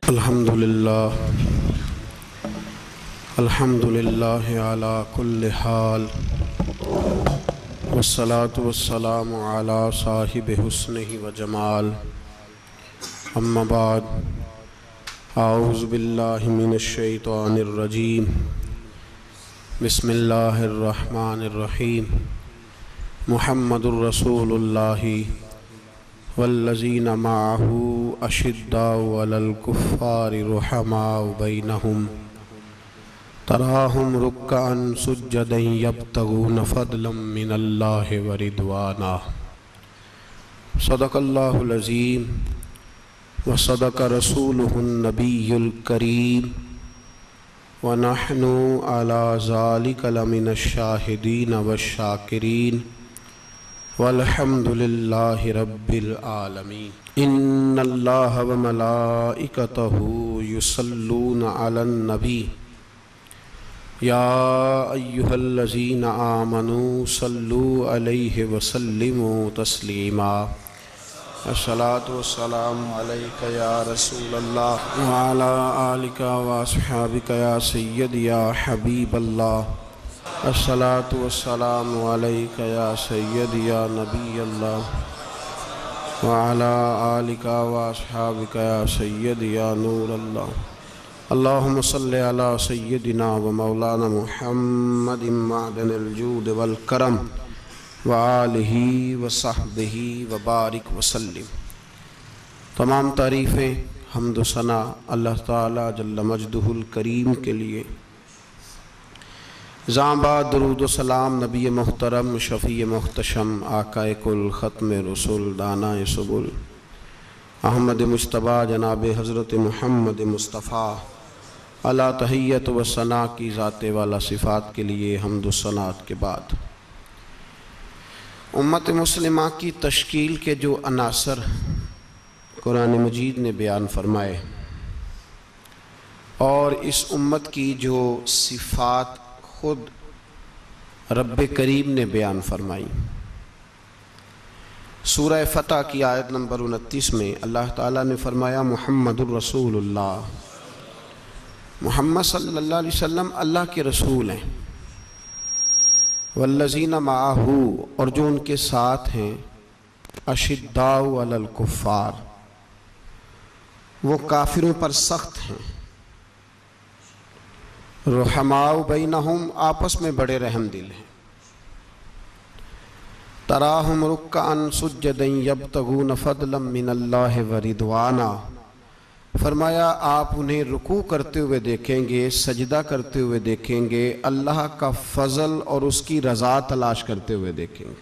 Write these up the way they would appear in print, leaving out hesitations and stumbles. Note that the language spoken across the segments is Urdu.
الحمدللہ علی کل حال والصلاة والسلام علی صاحب حسنہ و جمال اما بعد اعوذ باللہ من الشیطان الرجیم بسم اللہ الرحمن الرحیم محمد الرسول اللہ والذین معہ اشداء علی الکفار رحماء بینہم تراہم رکعا سجدا یبتغون فضلا من اللہ ورضوانا صدق اللہ العظیم وصدق رسولہ النبی الکریم ونحن علی ذلک لمن الشاہدین والشاکرین والحمد للہ رب العالمین ان اللہ وملائکتہ یصلون علی النبی یا ایہا الذین آمنوا صلوا علیہ وسلموا تسلیما الصلاۃ والسلام علیک یا رسول اللہ وعلی آلک واصحابک یا سیدی یا حبیب اللہ الصلاۃ والسلام علیک یا سیدی یا نبی اللہ وعلی آلک واصحابک یا سیدی یا نور اللہ اللہم صلی علی سیدنا و مولانا محمد معدن الجود والکرم وآلہ وصحبہ وبارک وسلم۔ تمام تعریفیں حمد و ثنا اللہ تعالی جل مجدہ الکریم کے لیے، بعد درود و سلام نبی محترم شفیع محتشم آقا کل ختم رسول دانا سبل احمد مجتبیٰ جناب حضرت محمد مصطفیٰ علی تحیت و ثنا کی ذات والا صفات کے لیے حمد و ثناء کے بعد امت مسلمہ کی تشکیل کے جو عناصر قرآن مجید نے بیان فرمائے اور اس امت کی جو صفات خود رب کریم نے بیان فرمائی، سورہ فتح کی آیت نمبر 29 میں اللہ تعالیٰ نے فرمایا محمد الرسول اللہ، محمد صلی اللہ علیہ وسلم اللہ کے رسول ہیں، والذین معہ اور جو ان کے ساتھ ہیں، اشداء علی الکفار وہ کافروں پر سخت ہیں، رحماء بینہم آپس میں بڑے رحم دل ہیں، تراہم رکعا سجدا یبتغون فضلا من اللہ ورضوانا فرمایا آپ انہیں رکوع کرتے ہوئے دیکھیں گے، سجدہ کرتے ہوئے دیکھیں گے، اللہ کا فضل اور اس کی رضا تلاش کرتے ہوئے دیکھیں گے۔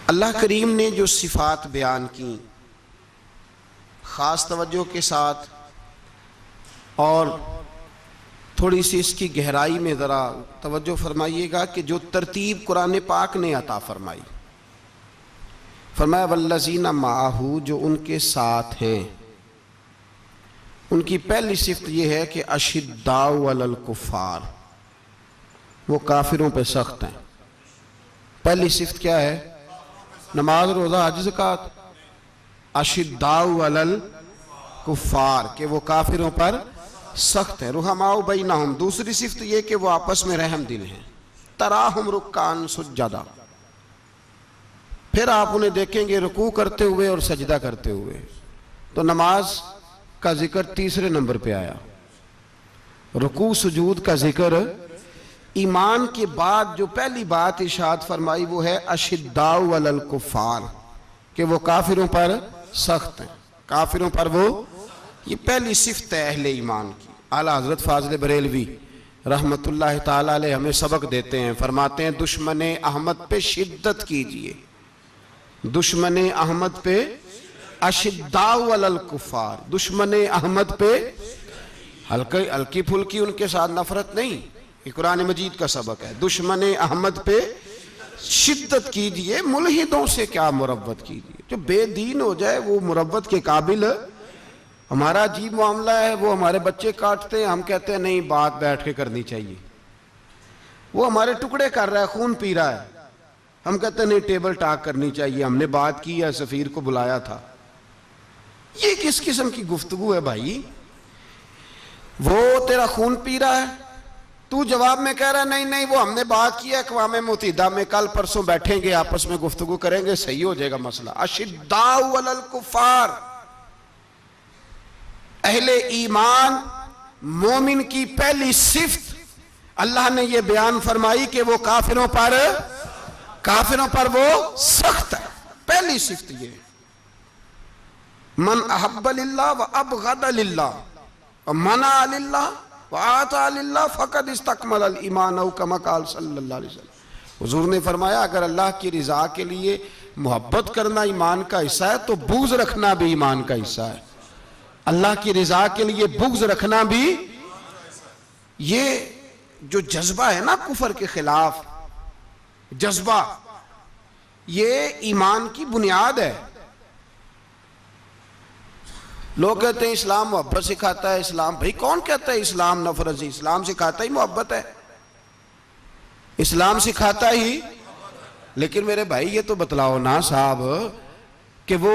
اللہ کریم نے جو صفات بیان کی خاص توجہ کے ساتھ اور تھوڑی سی اس کی گہرائی میں ذرا توجہ فرمائیے گا کہ جو ترتیب قرآن پاک نے عطا فرمائی، فرمایا والذین معہ جو ان کے ساتھ ہیں، ان کی پہلی صفت یہ ہے کہ اشداء علی الکفار وہ کافروں پہ سخت ہیں۔ پہلی صفت کیا ہے؟ نماز روزہ حج زکوٰۃ، اشداء علی الکفار کہ وہ کافروں پر سخت ہے، رحماء بینہم دوسری صفت یہ کہ وہ آپس میں رحم دل ہیں، تراہم رکعا سجدا پھر آپ انہیں دیکھیں گے رکوع کرتے ہوئے اور سجدہ کرتے ہوئے۔ تو نماز کا ذکر تیسرے نمبر پہ آیا، رکوع سجود کا ذکر ایمان کے بعد جو پہلی بات ارشاد فرمائی وہ ہے اشداء علی الکفار کہ وہ کافروں پر سخت ہیں، کافروں پر وہ، یہ پہلی صفت ہے اہل ایمان کی۔ اعلیٰ حضرت فاضل بریلوی رحمت اللہ تعالیٰ علیہ ہمیں سبق دیتے ہیں، فرماتے ہیں دشمن احمد پہ شدت کیجئے، دشمن احمد پہ اشداء علی الکفار، دشمن احمد پہ ہلکی پھلکی ان کے ساتھ نفرت نہیں، یہ قرآن مجید کا سبق ہے، دشمن احمد پہ شدت کیجئے، ملحدوں سے کیا مروت کیجئے، جو بے دین ہو جائے وہ مروت کے قابل۔ ہمارا عجیب معاملہ ہے، وہ ہمارے بچے کاٹتے ہیں، ہم کہتے ہیں نہیں بات بیٹھ کے کرنی چاہیے، وہ ہمارے ٹکڑے کر رہا ہے، خون پی رہا ہے، ہم کہتے ہیں نہیں ٹیبل ٹاک کرنی چاہیے، ہم نے بات کی ہے، سفیر کو بلایا تھا، یہ کس قسم کی گفتگو ہے بھائی؟ وہ تیرا خون پی رہا ہے، تو جواب میں کہہ رہا ہے نہیں نہیں وہ ہم نے بات کی ہے اقوام متحدہ میں، کل پرسوں بیٹھیں گے آپس میں گفتگو کریں گے، صحیح ہو جائے گا مسئلہ۔ اشداء علی الکفار، اہل ایمان مومن کی پہلی صفت اللہ نے یہ بیان فرمائی کہ وہ کافروں پر وہ سخت ہے، پہلی صفت یہ۔ من احب للہ و ابغض للہ و منع للہ وآتا للہ فقد استکمل الایمان او کما قال صلی اللہ علیہ وسلم۔ حضور نے فرمایا اگر اللہ کی رضا کے لیے محبت کرنا ایمان کا حصہ ہے تو بغض رکھنا بھی ایمان کا حصہ ہے۔ اللہ کی رضا کے لیے بغض رکھنا بھی، یہ جو جذبہ ہے نا کفر کے خلاف جذبہ، یہ ایمان کی بنیاد ہے۔ لوگ کہتے ہیں اسلام محبت سکھاتا ہے، اسلام، بھئی کون کہتا ہے اسلام نفرت؟ اسلام سکھاتا ہی محبت ہے، اسلام سکھاتا ہی۔ لیکن میرے بھائی یہ تو بتلاؤ نا صاحب کہ وہ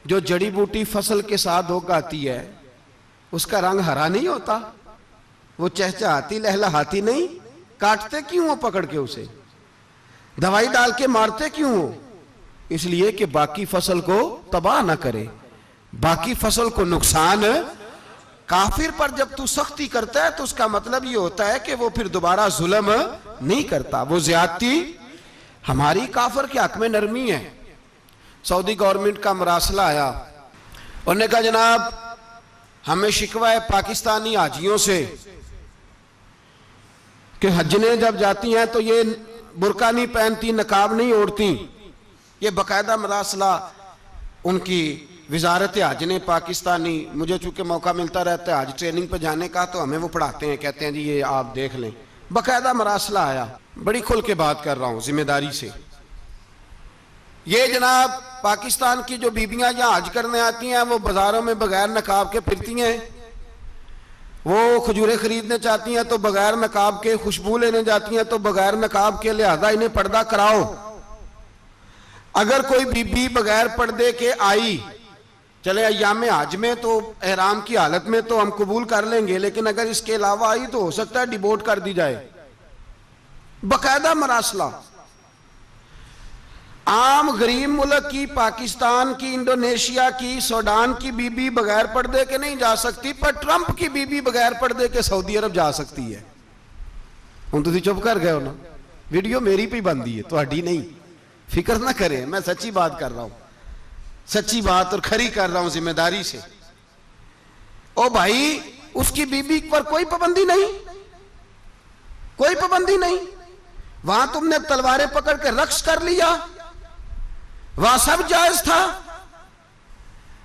جو جڑی بوٹی فصل کے ساتھ اگاتی ہے اس کا رنگ ہرا نہیں ہوتا، وہ چہچہاتی لہلہاتی نہیں، کاٹتے کیوں ہو پکڑ کے اسے، دوائی ڈال کے مارتے کیوں ہو؟ اس لیے کہ باقی فصل کو تباہ نہ کرے، باقی فصل کو نقصان۔ کافر پر جب تو سختی کرتا ہے تو اس کا مطلب یہ ہوتا ہے کہ وہ پھر دوبارہ ظلم نہیں کرتا، وہ زیادتی۔ ہماری کافر کے حق میں نرمی ہے۔ سعودی گورنمنٹ کا مراسلہ آیا، انہوں نے کہا جناب ہمیں شکوہ ہے پاکستانی حاجیوں سے کہ حجنے جب جاتی ہیں تو یہ برقع نہیں پہنتی، نقاب نہیں اوڑھتی۔ یہ باقاعدہ مراسلہ ان کی وزارت حج نے پاکستانی، مجھے چونکہ موقع ملتا رہتا ہے حج ٹریننگ پہ جانے کا تو ہمیں وہ پڑھاتے ہیں، کہتے ہیں جی یہ آپ دیکھ لیں، باقاعدہ مراسلہ آیا۔ بڑی کھل کے بات کر رہا ہوں ذمہ داری سے۔ یہ جناب پاکستان کی جو بیبیاں یہاں حج کرنے آتی ہیں وہ بازاروں میں بغیر نقاب کے پھرتی ہیں، وہ کھجوریں خریدنے چاہتی ہیں تو بغیر نقاب کے، خوشبو لینے جاتی ہیں تو بغیر نقاب کے، لہذا انہیں پردہ کراؤ۔ اگر کوئی بی بی بغیر پردے کے آئی، چلے ایام حج میں تو احرام کی حالت میں تو ہم قبول کر لیں گے، لیکن اگر اس کے علاوہ آئی تو ہو سکتا ہے ڈیبورٹ کر دی جائے۔ باقاعدہ مراسلہ۔ عام غریب ملک کی، پاکستان کی، انڈونیشیا کی، سوڈان کی بی بی بغیر پردے کے نہیں جا سکتی، پر ٹرمپ کی بی بی بغیر پردے کے سعودی عرب جا سکتی ہے۔ ہم تو چپ کر گئے ہو نا، ویڈیو میری پہ بندی ہے تو ہڈی نہیں، فکر نہ کریں، میں سچی بات کر رہا ہوں، سچی بات اور کھری کر رہا ہوں ذمہ داری سے۔ او بھائی اس کی بی بی پر کوئی پابندی نہیں، کوئی پابندی نہیں۔ وہاں تم نے تلواریں پکڑ کے رقص کر لیا، وہاں سب جائز تھا۔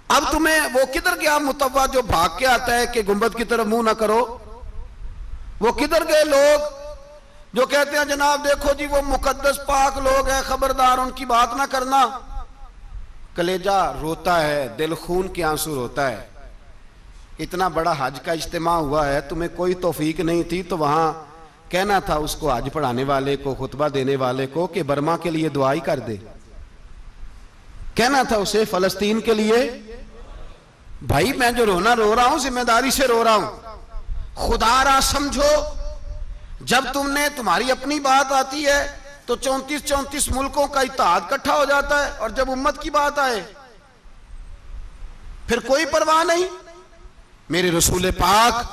اب تمہیں وہ کدھر گیا متوا جو بھاگ کے آتا ہے کہ گنبد کی طرف منہ نہ کرو؟ وہ کدھر گئے لوگ جو کہتے ہیں جناب دیکھو جی وہ مقدس پاک لوگ ہیں، خبردار ان کی بات نہ کرنا؟ کلیجہ روتا ہے، دل خون کے آنسو روتا ہے۔ اتنا بڑا حج کا اجتماع ہوا ہے، تمہیں کوئی توفیق نہیں تھی تو وہاں کہنا تھا اس کو، حج پڑھانے والے کو، خطبہ دینے والے کو کہ برما کے لیے دعائی کر دے، کہنا تھا اسے فلسطین کے لیے۔ بھائی میں جو رونا رو رہا ہوں ذمہ داری سے رو رہا ہوں، خدا را سمجھو، جب تم نے تمہاری اپنی بات آتی ہے تو 34 ملکوں کا اتحاد اکٹھا ہو جاتا ہے، اور جب امت کی بات آئے پھر کوئی پرواہ نہیں۔ میرے رسول پاک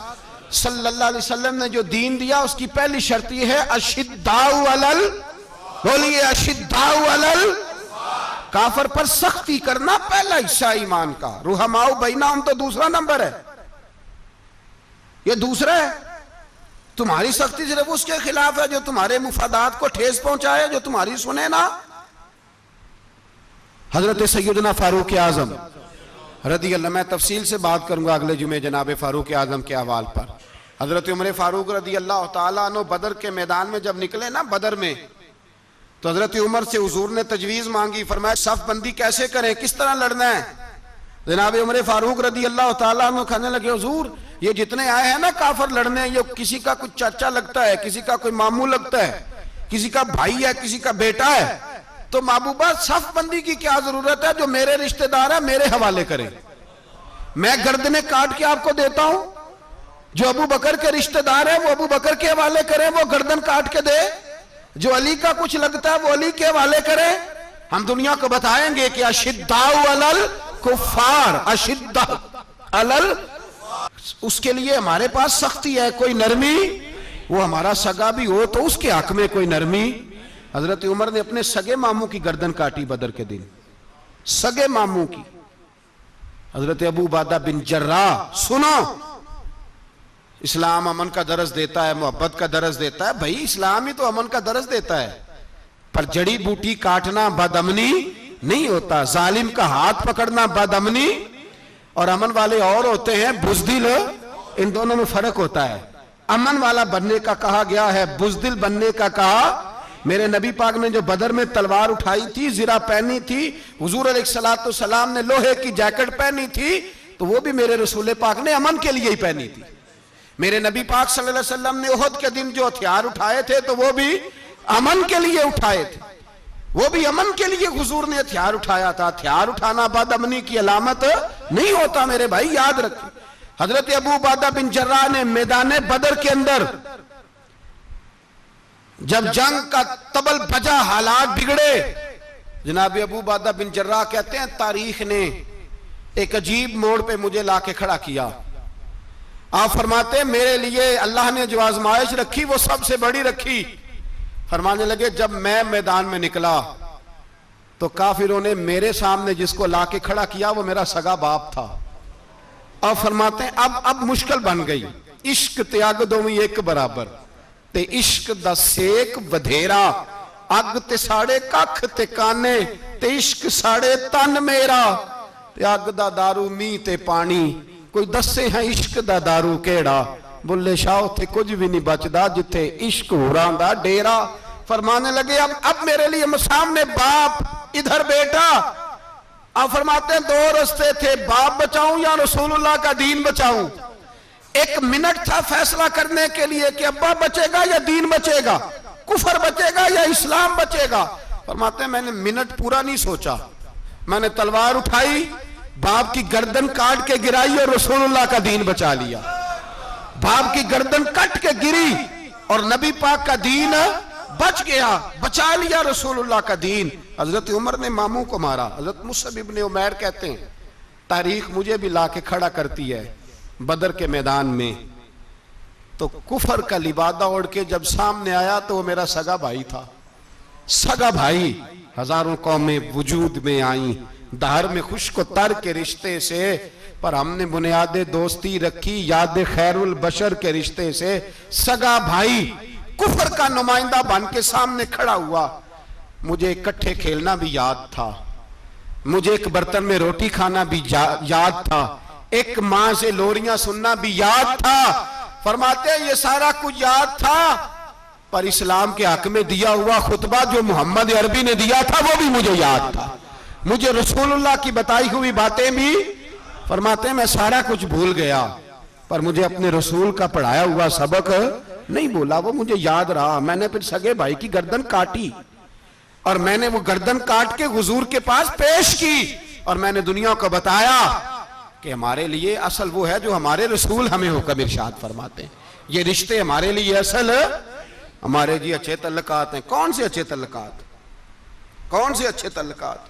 صلی اللہ علیہ وسلم نے جو دین دیا اس کی پہلی شرط یہ ہے اشداء علل، بولیے اشداء علل، کافر پر سختی کرنا پہلا حصہ ایمان کا۔ رحماء بینہم تو دوسرا نمبر ہے، یہ دوسرا ہے۔ تمہاری سختی صرف اس کے خلاف ہے جو تمہارے مفادات کو ٹھیس پہنچائے، جو تمہاری سنے نا۔ حضرت سیدنا فاروق اعظم رضی اللہ، میں تفصیل سے بات کروں گا اگلے جمعے جناب فاروق اعظم کے احوال پر۔ حضرت عمر فاروق رضی اللہ تعالیٰ عنہ بدر کے میدان میں جب نکلے نا، بدر میں، تو حضرت عمر سے حضور نے تجویز مانگی، فرمایا صف بندی کیسے کریں، کس طرح لڑنا ہے؟ جناب عمر فاروق رضی اللہ تعالیٰ عنہ کہنے لگے حضور یہ جتنے آئے ہیں نا کافر لڑنے، یہ کسی کا کوئی چاچا لگتا ہے، کسی کا کوئی ماموں لگتا ہے، کسی کا بھائی ہے، کسی کا بیٹا ہے، تو محبوبہ صف بندی کی کیا ضرورت ہے؟ جو میرے رشتہ دار ہے میرے حوالے کرے۔ میں گردنیں کاٹ کے آپ کو دیتا ہوں؟ جو ابو بکر کے رشتہ دار ہے وہ ابو بکر کے حوالے کریں، وہ گردن کاٹ کے دے۔ جو علی کا کچھ لگتا ہے وہ علی کے حوالے کریں۔ ہم دنیا کو بتائیں گے کہ اشداء علی الکفار، اشداء علی، اس کے لیے ہمارے پاس سختی ہے، کوئی نرمی۔ وہ ہمارا سگا بھی ہو تو اس کے حق میں کوئی نرمی۔ حضرت عمر نے اپنے سگے ماموں کی گردن کاٹی بدر کے دن، سگے ماموں کی۔ حضرت ابو عبیدہ بن جراح، سنو، اسلام امن کا درس دیتا ہے، محبت کا درس دیتا ہے۔ بھائی اسلام ہی تو امن کا درس دیتا ہے، پر جڑی بوٹی کاٹنا بد امنی نہیں ہوتا، ظالم کا ہاتھ پکڑنا بد امنی، اور امن والے اور ہوتے ہیں بزدل، ان دونوں میں فرق ہوتا ہے۔ امن والا بننے کا کہا گیا ہے، بزدل بننے کا کہا۔ میرے نبی پاک نے جو بدر میں تلوار اٹھائی تھی، زرہ پہنی تھی، حضور علیہ السلام نے لوہے کی جیکٹ پہنی تھی، تو وہ بھی میرے رسول پاک نے امن کے لیے ہی پہنی تھی۔ میرے نبی پاک صلی اللہ علیہ وسلم نے احد کے دن جو ہتھیار اٹھائے تھے تو وہ بھی امن کے لیے اٹھائے تھے، وہ بھی امن کے لیے حضور نے ہتھیار اٹھایا تھا۔ ہتھیار اٹھانا بد امنی کی علامت نہیں ہوتا میرے بھائی، یاد رکھیں۔ حضرت ابو عبیدہ بن جراح نے میدان بدر کے اندر جب جنگ کا طبل بجا، حالات بگڑے، جناب ابو عبیدہ بن جراح کہتے ہیں تاریخ نے ایک عجیب موڑ پہ مجھے لا کے کھڑا کیا۔ آپ فرماتے ہیں میرے لیے اللہ نے جو آزمائش رکھی وہ سب سے بڑی رکھی۔ فرمانے لگے جب میں میدان میں نکلا تو کافروں نے میرے سامنے جس کو لا کے کھڑا کیا وہ میرا سگا باپ تھا۔ اور فرماتے ہیں اب مشکل بن گئی، عشق تے اگ دوویں ایک برابر، تے عشق دا سیک ودھیرا، اگ تے ساڑے ککھ تے کانے، تے عشق ساڑے تن میرا، تے اگ دا دارو می تے پانی، کوئی دسے ہیں عشق دا دارو کیڑا، بلے شاہ تھے کچھ بھی نہیں بچدا جتھے عشق ہوران دا ڈیرا۔ فرمانے لگے اب میرے لیے سامنے باپ، ادھر بیٹا۔ آپ فرماتے ہیں دو رستے تھے، باپ بچاؤں یا رسول اللہ کا دین بچاؤں۔ ایک منٹ تھا فیصلہ کرنے کے لیے کہ ابا بچے گا یا دین بچے گا، کفر بچے گا یا اسلام بچے گا۔ فرماتے ہیں میں نے منٹ پورا نہیں سوچا، میں نے تلوار اٹھائی، باپ کی گردن کاٹ کے گرائی اور رسول اللہ کا دین بچا لیا۔ باپ کی گردن کٹ کے گری اور نبی پاک کا دین بچ گیا، بچا لیا رسول اللہ کا دین۔ حضرت عمر نے ماموں کو مارا۔ حضرت مصعب ابن عمیر کہتے ہیں تاریخ مجھے بھی لا کے کھڑا کرتی ہے بدر کے میدان میں، تو کفر کا لبادہ اوڑھ کے جب سامنے آیا تو وہ میرا سگا بھائی تھا، سگا بھائی۔ ہزاروں قومیں وجود میں آئیں دہر میں خشک و تر کے رشتے سے، پر ہم نے بنیاد دوستی رکھی یاد خیر البشر کے رشتے سے۔ سگا بھائی کفر کا نمائندہ بن کے سامنے کھڑا ہوا۔ مجھے اکٹھے کھیلنا بھی یاد تھا، مجھے ایک برتن میں روٹی کھانا بھی یاد تھا، ایک ماں سے لوریاں سننا بھی یاد تھا۔ فرماتے ہیں یہ سارا کچھ یاد تھا، پر اسلام کے حق میں دیا ہوا خطبہ جو محمد عربی نے دیا تھا وہ بھی مجھے یاد تھا، مجھے رسول اللہ کی بتائی ہوئی باتیں بھی۔ فرماتے ہیں میں سارا کچھ بھول گیا، پر مجھے اپنے رسول کا پڑھایا ہوا سبق نہیں بولا، وہ مجھے یاد رہا۔ میں نے پھر سگے بھائی کی گردن کاٹی اور میں نے وہ گردن کاٹ کے حضور کے پاس پیش کی، اور میں نے دنیا کو بتایا کہ ہمارے لیے اصل وہ ہے جو ہمارے رسول ہمیں حکم ارشاد فرماتے ہیں۔ یہ رشتے ہمارے لیے اصل ہمارے جی اچھے تعلقات ہیں۔ کون سے اچھے تعلقات؟ کون سے اچھے تعلقات؟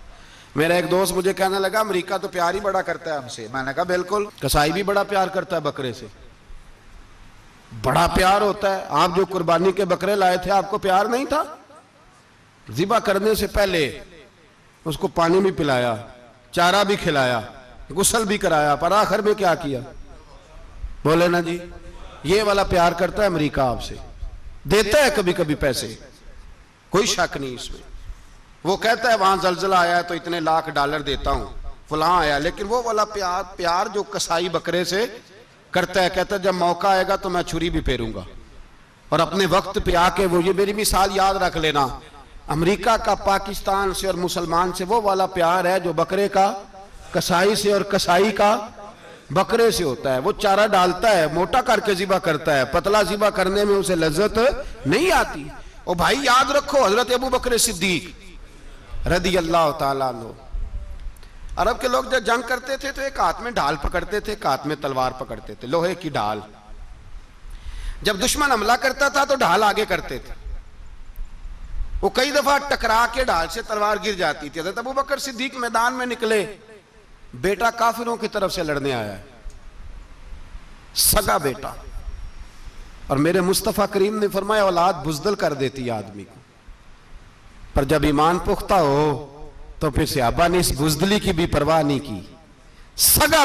میرا ایک دوست مجھے کہنے لگا امریکہ تو پیار ہی بڑا کرتا ہے ہم سے۔ میں نے کہا بالکل، کسائی بھی بڑا پیار کرتا ہے بکرے سے، بڑا پیار ہوتا ہے۔ آپ جو قربانی کے بکرے لائے تھے آپ کو پیار نہیں تھا؟ ذبح کرنے سے پہلے اس کو پانی بھی پلایا، چارہ بھی کھلایا، غسل بھی کرایا، پر آخر میں کیا کیا؟ بولے نا جی، یہ والا پیار کرتا ہے امریکہ آپ سے، دیتا ہے کبھی کبھی پیسے، کوئی شک نہیں اس میں۔ وہ کہتا ہے وہاں زلزلہ آیا ہے تو اتنے لاکھ ڈالر دیتا ہوں، فلاں آیا، لیکن وہ والا پیار جو کسائی بکرے سے کرتا ہے، کہتا ہے جب موقع آئے گا تو میں چھری بھی پھیروں گا، اور اپنے وقت پہ آ کے وہ، یہ میری مثال یاد رکھ لینا، امریکہ کا پاکستان سے اور مسلمان سے وہ والا پیار ہے جو بکرے کا کسائی سے اور کسائی کا بکرے سے ہوتا ہے۔ وہ چارہ ڈالتا ہے، موٹا کر کے ذبح کرتا ہے، پتلا ذبح کرنے میں اسے لذت نہیں آتی۔ اور بھائی یاد رکھو حضرت ابو بکر صدیق رضی اللہ تعالیٰ عنہ عرب کے لوگ جب جنگ کرتے تھے تو ایک ہاتھ میں ڈھال پکڑتے تھے، ایک ہاتھ میں تلوار پکڑتے تھے، لوہے کی ڈھال. جب دشمن حملہ کرتا تھا تو ڈھال آگے کرتے تھے. وہ کئی دفعہ ٹکرا کے ڈھال سے تلوار گر جاتی تھی. حضرت ابوبکر صدیق میدان میں نکلے، بیٹا کافروں کی طرف سے لڑنے آیا ہے، سگا بیٹا. اور میرے مصطفیٰ کریم نے فرمایا اولاد بزدل کر دیتی ہے آدمی کو، پر جب ایمان پختہ ہو تو پھر صحابہ نے اس بزدلی کی بھی پرواہ نہیں کی. سگا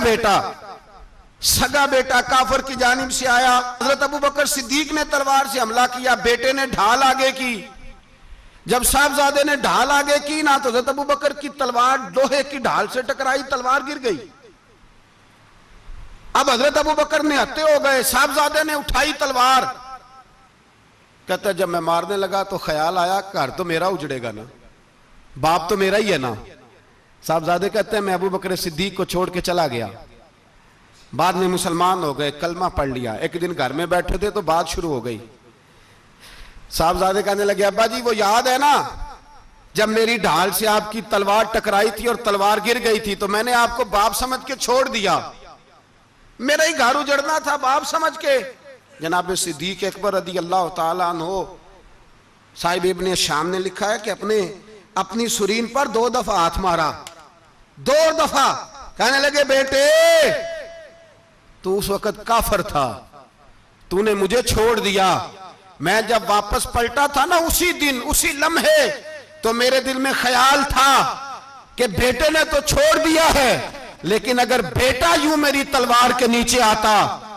بیٹا کافر کی جانب سے آیا. حضرت ابوبکر صدیق نے تلوار سے حملہ کیا، بیٹے نے ڈھال آگے کی. جب صاحبزادے نے ڈھال آگے کی نا تو حضرت ابوبکر کی تلوار لوہے کی ڈھال سے ٹکرائی، تلوار گر گئی. اب حضرت ابوبکر نے ہتے ہو گئے، صاحبزادے نے اٹھائی تلوار. کہتا ہے جب میں مارنے لگا تو خیال آیا گھر تو میرا اجڑے گا نا، باپ تو میرا ہی ہے نا. صاحبزادے کہتے ہیں میں ابوبکر صدیق کو چھوڑ کے چلا گیا. بعد میں مسلمان ہو گئے، کلمہ پڑھ لیا. ایک دن گھر میں بیٹھے تھے تو بات شروع ہو گئی. صاحبزادے کہنے لگے ابا جی وہ یاد ہے نا جب میری ڈھال سے آپ کی تلوار ٹکرائی تھی اور تلوار گر گئی تھی تو میں نے آپ کو باپ سمجھ کے چھوڑ دیا، میرا ہی گھر اجڑنا تھا باپ سمجھ کے. جناب صدیق اکبر رضی اللہ تعالیٰ عنہ صاحب ابن شام نے لکھا ہے کہ اپنی سرین پر 2 دفعہ ہاتھ مارا، 2 دفعہ. کہنے لگے بیٹے تو اس وقت کافر تھا، تو نے مجھے چھوڑ دیا. میں جب واپس پلٹا تھا نا اسی دن اسی لمحے تو میرے دل میں خیال تھا کہ بیٹے نے تو چھوڑ دیا ہے، لیکن اگر بیٹا یوں میری تلوار کے نیچے آتا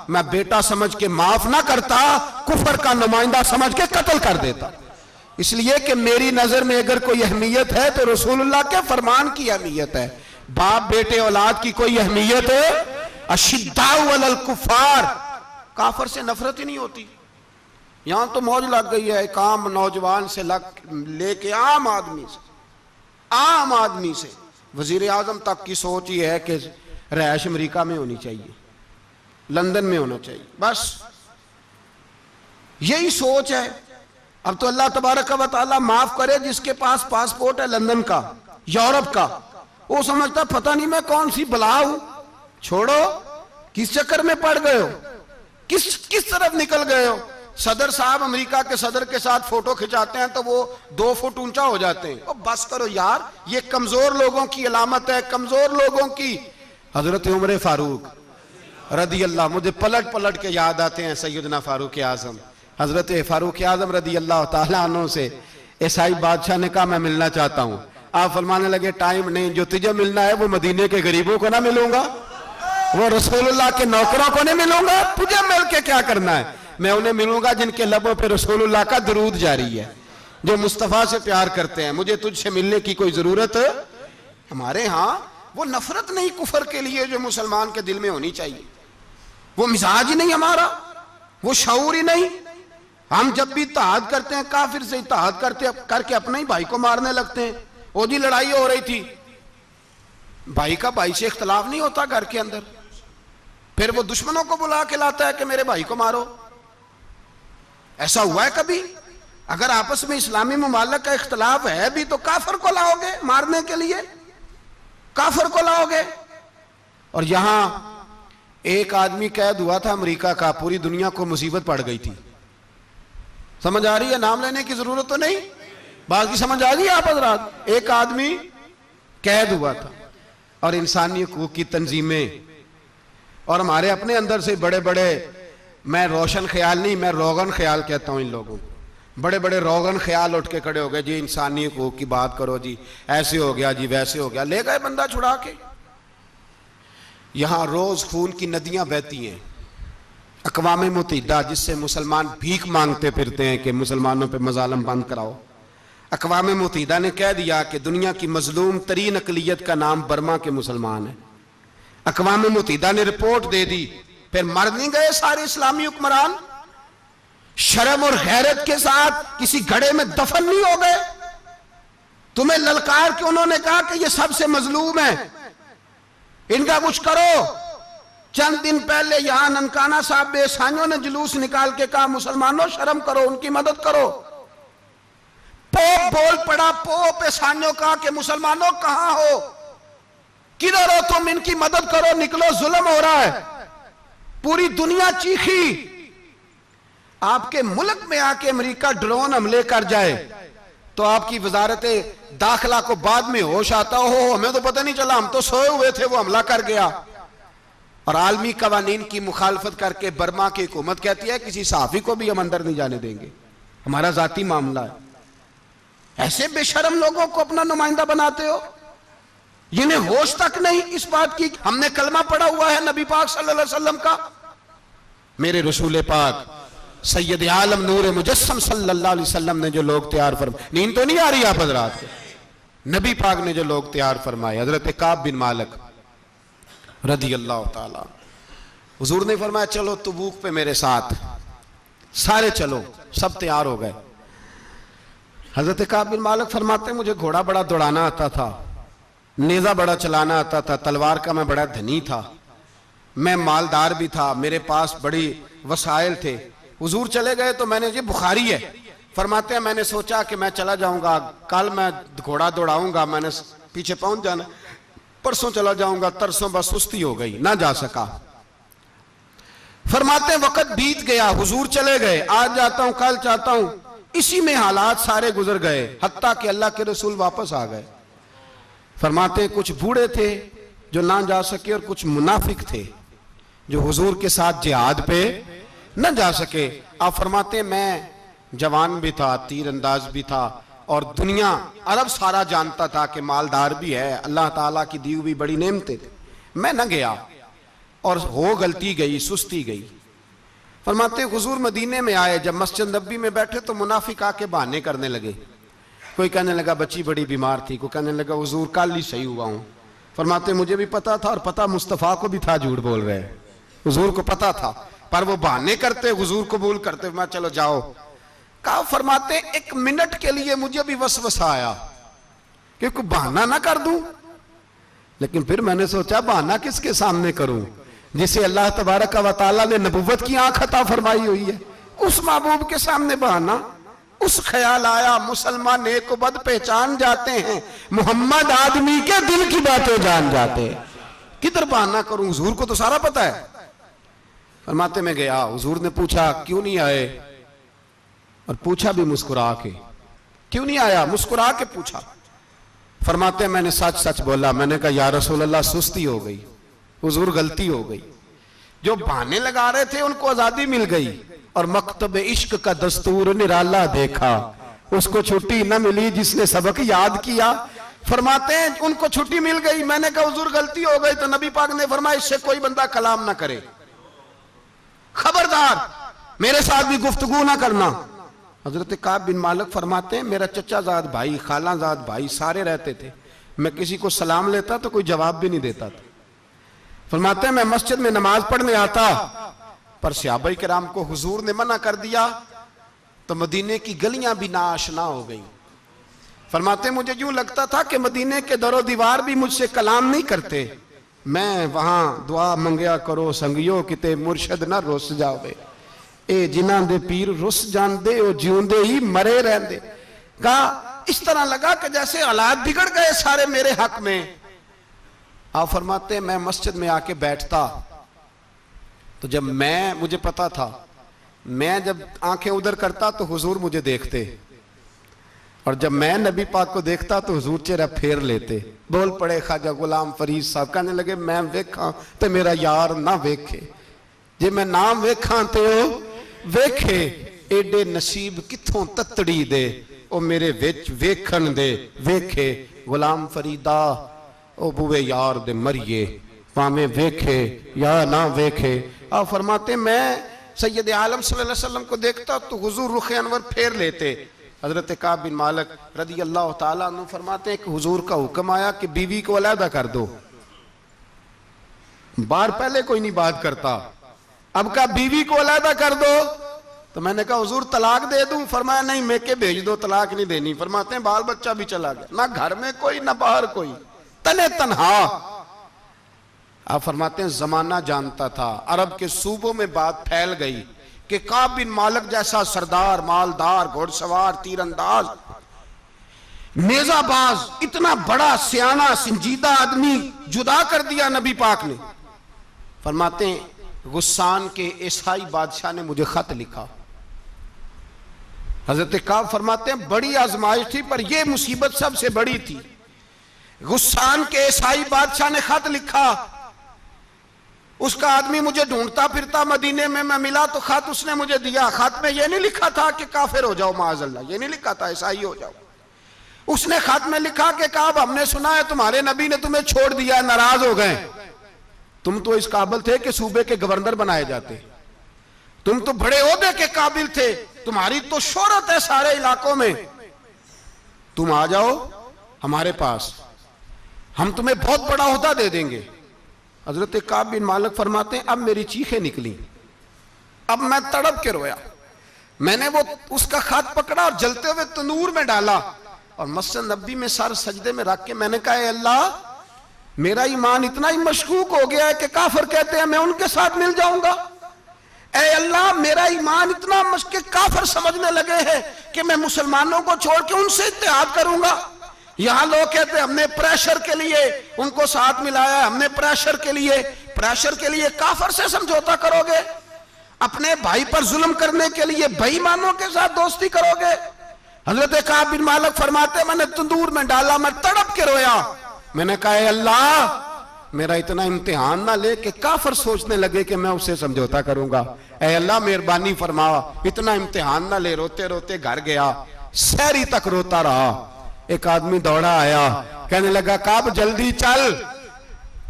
میں بیٹا سمجھ کے معاف نہ کرتا، کفر کا نمائندہ سمجھ کے قتل کر دیتا. اس لیے کہ میری نظر میں اگر کوئی اہمیت ہے تو رسول اللہ کے فرمان کی اہمیت ہے. باپ بیٹے اولاد کی کوئی اہمیت ہے؟ اشداء علی الکفار، کافر سے نفرت ہی نہیں ہوتی. یہاں تو موج لگ گئی ہے ایک عام نوجوان سے لے کے عام آدمی سے وزیر اعظم تک کی سوچ یہ ہے کہ رہائش امریکہ میں ہونی چاہیے، لندن میں ہونا چاہیے، بس یہی سوچ ہے. اب تو اللہ تبارک و تعالیٰ معاف کرے جس کے پاس پاسپورٹ ہے لندن کا، یورپ کا، وہ سمجھتا پتہ نہیں میں کون سی بلا ہوں. چھوڑو، کس چکر میں پڑ گئے ہو، کس طرف نکل گئے ہو. صدر صاحب امریکہ کے صدر کے ساتھ فوٹو کھچاتے ہیں تو وہ 2 فٹ اونچا ہو جاتے ہیں. بس کرو یار، یہ کمزور لوگوں کی علامت ہے، کمزور لوگوں کی. حضرت عمر فاروق رضی اللہ، مجھے پلٹ کے یاد آتے ہیں سیدنا فاروق اعظم. حضرت فاروق اعظم رضی اللہ تعالیٰ عنہ سے عیسائی بادشاہ نے کہا میں ملنا چاہتا ہوں. آپ فرمانے لگے ٹائم نہیں، جو تجھے ملنا ہے وہ مدینے کے غریبوں کو نہ ملوں گا، وہ رسول اللہ کے نوکروں کو نہیں ملوں گا، تجھے مل کے کیا کرنا ہے. میں انہیں ملوں گا جن کے لبوں پہ رسول اللہ کا درود جاری ہے، جو مصطفیٰ سے پیار کرتے ہیں. مجھے تجھ سے ملنے کی کوئی ضرورت. ہمارے ہاں وہ نفرت نہیں کفر کے لیے جو مسلمان کے دل میں ہونی چاہیے، وہ مزاج ہی نہیں ہمارا، وہ شعور ہی نہیں. ہم جب بھی اتحاد کرتے ہیں کافر سے اتحاد کر کے اپنے ہی بھائی کو مارنے لگتے ہیں. وہ جی لڑائی ہو رہی تھی، بھائی کا بھائی سے اختلاف نہیں ہوتا گھر کے اندر، پھر وہ دشمنوں کو بلا کے لاتا ہے کہ میرے بھائی کو مارو. ایسا ہوا ہے کبھی؟ اگر آپس میں اسلامی ممالک کا اختلاف ہے بھی تو کافر کو لاؤ گے مارنے کے لیے، کافر کو لاؤ گے. اور یہاں ایک آدمی قید ہوا تھا امریکہ کا، پوری دنیا کو مصیبت پڑ گئی تھی. سمجھ آ رہی ہے؟ نام لینے کی ضرورت تو نہیں، بات کی سمجھ آ رہی ہے آپ حضرات؟ ایک آدمی قید ہوا تھا اور انسانی حقوق کی تنظیمیں اور ہمارے اپنے اندر سے بڑے بڑے، میں روشن خیال نہیں، میں روغن خیال کہتا ہوں ان لوگوں کو، بڑے بڑے روغن خیال اٹھ کے کھڑے ہو گئے جی انسانی حقوق کی بات کرو جی، ایسے ہو گیا جی ویسے ہو گیا. لے گئے بندہ چھڑا کے. یہاں روز خون کی ندیاں بہتی ہیں. اقوام متحدہ جس سے مسلمان بھیک مانگتے پھرتے ہیں کہ مسلمانوں پہ مظالم بند کراؤ، اقوام متحدہ نے کہہ دیا کہ دنیا کی مظلوم ترین اقلیت کا نام برما کے مسلمان ہے. اقوام متحدہ نے رپورٹ دے دی. پھر مر نہیں گئے سارے اسلامی حکمران؟ شرم اور غیرت کے ساتھ کسی گھڑے میں دفن نہیں ہو گئے؟ تمہیں للکار کے انہوں نے کہا کہ یہ سب سے مظلوم ہیں، ان کا کچھ کرو. چند دن پہلے یہاں ننکانہ صاحب بے سانیوں نے جلوس نکال کے کہا مسلمانوں شرم کرو، ان کی مدد کرو. پوپ بول پڑا، پوپ ایسانیوں کہا کہ مسلمانوں کہاں ہو؟ کدھر ہو تم؟ ان کی مدد کرو، نکلو، ظلم ہو رہا ہے۔ پوری دنیا چیخی۔ آپ کے ملک میں آ کے امریکہ ڈرون حملے کر جائے تو آپ کی وزارت داخلہ کو بعد میں ہوش آتا ہو، ہمیں تو پتہ نہیں چلا، ہم تو سوئے ہوئے تھے، وہ حملہ کر گیا۔ اور عالمی قوانین کی مخالفت کر کے برما کی حکومت کہتی ہے کسی صحافی کو بھی ہم اندر نہیں جانے دیں گے، ہمارا ذاتی معاملہ ہے۔ ایسے بے شرم لوگوں کو اپنا نمائندہ بناتے ہو، جنہیں ہوش تک نہیں اس بات کی۔ ہم نے کلمہ پڑھا ہوا ہے نبی پاک صلی اللہ علیہ وسلم کا، میرے رسول پاک سید عالم نور مجسم صلی اللہ علیہ وسلم نے جو لوگ تیار فرمائے، نیند تو نہیں آ رہی آپ حضرات کو، نبی پاک نے جو لوگ تیار فرمائے، حضرت کعب بن مالک رضی اللہ تعالیٰ، حضور نے فرمایا چلو تبوک پہ میرے ساتھ، سارے چلو، سب تیار ہو گئے۔ حضرت کعب بن مالک فرماتے ہیں مجھے گھوڑا بڑا دوڑانا آتا تھا، نیزہ بڑا چلانا آتا تھا، تلوار کا میں بڑا دھنی تھا، میں مالدار بھی تھا، میرے پاس بڑی وسائل تھے۔ حضور چلے گئے تو میں نے، یہ بخاری ہے، فرماتے ہیں میں نے سوچا کہ میں چلا جاؤں گا، کل میں گھوڑا دوڑاؤں گا، میں نے پیچھے پہنچ جانا، پرسوں چلا جاؤں گا، ترسوں بس سستی ہو گئی، نہ جا سکا۔ فرماتے ہیں وقت بیت گیا، حضور چلے گئے، آج جاتا ہوں کل چاہتا ہوں، اسی میں حالات سارے گزر گئے، حتیٰ کہ اللہ کے رسول واپس آ گئے۔ فرماتے ہیں کچھ بوڑھے تھے جو نہ جا سکے اور کچھ منافق تھے جو حضور کے ساتھ جہاد پہ نہ جا سکے۔ آپ فرماتے ہیں میں جوان بھی تھا، تیر انداز بھی تھا، اور دنیا عرب سارا جانتا تھا کہ مالدار بھی ہے، اللہ تعالیٰ کی دی ہوئی بڑی نعمتیں تھے، میں نہ گیا اور ہو غلطی گئی، سستی گئی۔ فرماتے ہیں حضور مدینے میں آئے، جب مسجد نبی میں بیٹھے تو منافق آ کے بہانے کرنے لگے، کوئی کہنے لگا بچی بڑی بیمار تھی، کوئی کہنے لگا حضور کل ہی صحیح ہوا ہوں۔ فرماتے ہیں مجھے بھی پتا تھا اور پتا مصطفیٰ کو بھی تھا جھوٹ بول رہے، حضور کو پتا تھا، پر وہ بہانے کرتے، حضور قبول کرتے، میں چلو جاؤ۔ کہا فرماتے ہیں ایک منٹ کے لیے مجھے بھی وسوسہ آیا کہ کوئی بہانہ نہ کر دوں، لیکن پھر میں نے سوچا بہانہ کس کے سامنے کروں جسے اللہ تبارک و تعالیٰ نے نبوت کی آنکھ عطا فرمائی ہوئی ہے، اس محبوب کے سامنے بہانہ۔ اس خیال آیا مسلمان نیک و بد پہچان جاتے ہیں، محمد آدمی کے دل کی باتیں جان جاتے ہیں، کدھر بہانہ کروں، حضور کو تو سارا پتا ہے۔ فرماتے میں گیا، حضور نے پوچھا کیوں نہیں آئے، اور پوچھا بھی مسکرا کے، کیوں نہیں آیا، مسکرا کے پوچھا۔ فرماتے ہیں میں نے سچ سچ بولا، میں نے کہا یا رسول اللہ سستی ہو گئی، حضور غلطی ہو گئی، جو بہانے لگا رہے تھے ان کو آزادی مل گئی، اور مکتب عشق کا دستور نرالا دیکھا، اس کو چھٹی نہ ملی جس نے سبق یاد کیا۔ فرماتے ہیں ان کو چھٹی مل گئی، میں نے کہا حضور غلطی ہو گئی، تو نبی پاک نے فرمایا اس سے کوئی بندہ کلام نہ کرے، خبردار میرے ساتھ بھی گفتگو نہ کرنا۔ حضرت کعب بن مالک فرماتے ہیں میرا چچا زاد بھائی، خالہ زاد بھائی سارے رہتے تھے، میں کسی کو سلام لیتا تو کوئی جواب بھی نہیں دیتا تھا۔ فرماتے ہیں میں مسجد میں نماز پڑھنے آتا، پر صحابہ کرام کو حضور نے منع کر دیا تو مدینے کی گلیاں بھی ناآشنا ہو گئیں۔ فرماتے ہیں مجھے یوں لگتا تھا کہ مدینے کے در و دیوار بھی مجھ سے کلام نہیں کرتے، میں وہاں دعا منگیا کرو سنگیو کتے مرشد نہ رس جاوے، اے جنہاں دے پیر رس جان دے او جیون دے ہی مرے رہن دے۔ کہا اس طرح لگا کہ جیسے حالات بگڑ گئے سارے میرے حق میں۔ آپ فرماتے ہیں میں مسجد میں آ کے بیٹھتا تو جب مجھے پتا تھا میں جب آنکھیں ادھر کرتا تو حضور مجھے دیکھتے، اور جب میں نبی پاک کو دیکھتا تو حضور چہرہ پھیر لیتے۔ بول پڑے خواجہ غلام فرید صاحب، کہنے لگے میں ویکھاں تے میرا یار نہ ویکھے، جے میں نام ویکھاں تے او ویکھے، ایڈے نصیب کتھوں تتڑی دے او میرے وچ ویکھن دے ویکھے، غلام فریدہ او بوے یار دے مریے پامیں ویکھے یا نہ ویکھے۔ آپ فرماتے میں سید عالم صلی اللہ علیہ وسلم کو دیکھتا تو حضور رخ انور پھیر لیتے۔ حضرت کعب بن مالک رضی اللہ تعالیٰ عنہ فرماتے ہیں کہ حضور کا حکم آیا کہ بیوی کو علیحدہ کر دو، بار پہلے کوئی نہیں بات کرتا، اب کہا بیوی کو علیحدہ کر دو، تو میں نے کہا حضور طلاق دے دوں، فرمایا نہیں میکے بھیج دو، طلاق نہیں دینی۔ فرماتے ہیں بال بچہ بھی چلا گیا، نہ گھر میں کوئی نہ باہر کوئی، تنے تنہا۔ آپ فرماتے ہیں زمانہ جانتا تھا، عرب کے صوبوں میں بات پھیل گئی کہ کعب بن مالک جیسا سردار، مالدار، گھوڑ سوار، تیر انداز نیزہ باز اتنا بڑا سیانہ سنجیدہ آدمی جدا کر دیا نبی پاک نے. فرماتے ہیں غسان کے عیسائی بادشاہ نے مجھے خط لکھا. حضرت کعب فرماتے ہیں بڑی آزمائش تھی پر یہ مصیبت سب سے بڑی تھی. غسان کے عیسائی بادشاہ نے خط لکھا. اس کا آدمی مجھے ڈھونڈتا پھرتا مدینے میں ملا تو خط اس نے مجھے دیا. خط میں یہ نہیں لکھا تھا کہ کافر ہو جاؤ معاذ اللہ, یہ نہیں لکھا تھا عیسائی ہو جاؤ. اس نے خط میں لکھا کہ کعب ہم نے سنا ہے تمہارے نبی نے تمہیں چھوڑ دیا, ناراض ہو گئے. تم تو اس قابل تھے کہ صوبے کے گورنر بنائے جاتے, تم تو بڑے عہدے کے قابل تھے, تمہاری تو شہرت ہے سارے علاقوں میں, تم آ جاؤ ہمارے پاس, ہم تمہیں بہت بڑا عہدہ دے دیں گے. حضرت کعب بن مالک فرماتے ہیں اب میری چیخیں نکلی, اب میں تڑپ کے رویا. میں نے وہ اس کا خط پکڑا اور جلتے ہوئے تنور میں ڈالا اور مسجد نبی میں سر سجدے میں رکھ کے میں نے کہا اے اللہ میرا ایمان اتنا ہی مشکوک ہو گیا ہے کہ کافر کہتے ہیں میں ان کے ساتھ مل جاؤں گا. اے اللہ میرا ایمان اتنا مشکوک, کافر سمجھنے لگے ہیں کہ میں مسلمانوں کو چھوڑ کے ان سے اتحاد کروں گا. یہاں لوگ کہتے ہیں ہم نے پریشر کے لیے ان کو ساتھ ملایا, ہم نے پریشر کے لیے کافر سے سمجھوتا کرو گے, اپنے بھائی پر ظلم کرنے کے لیے بے ایمانوں کے ساتھ دوستی کرو گے. حضرت کعب بن مالک فرماتے میں نے تندور میں ڈالا, میں تڑپ کے رویا. میں نے کہا اے اللہ میرا اتنا امتحان نہ لے کہ کافر سوچنے لگے کہ میں اسے سمجھوتا کروں گا. اے اللہ مہربانی فرما اتنا امتحان نہ لے. روتے روتے گھر گیا, سحری تک روتا رہا. ایک آدمی دوڑا آیا, کہنے لگا کعب جلدی چل,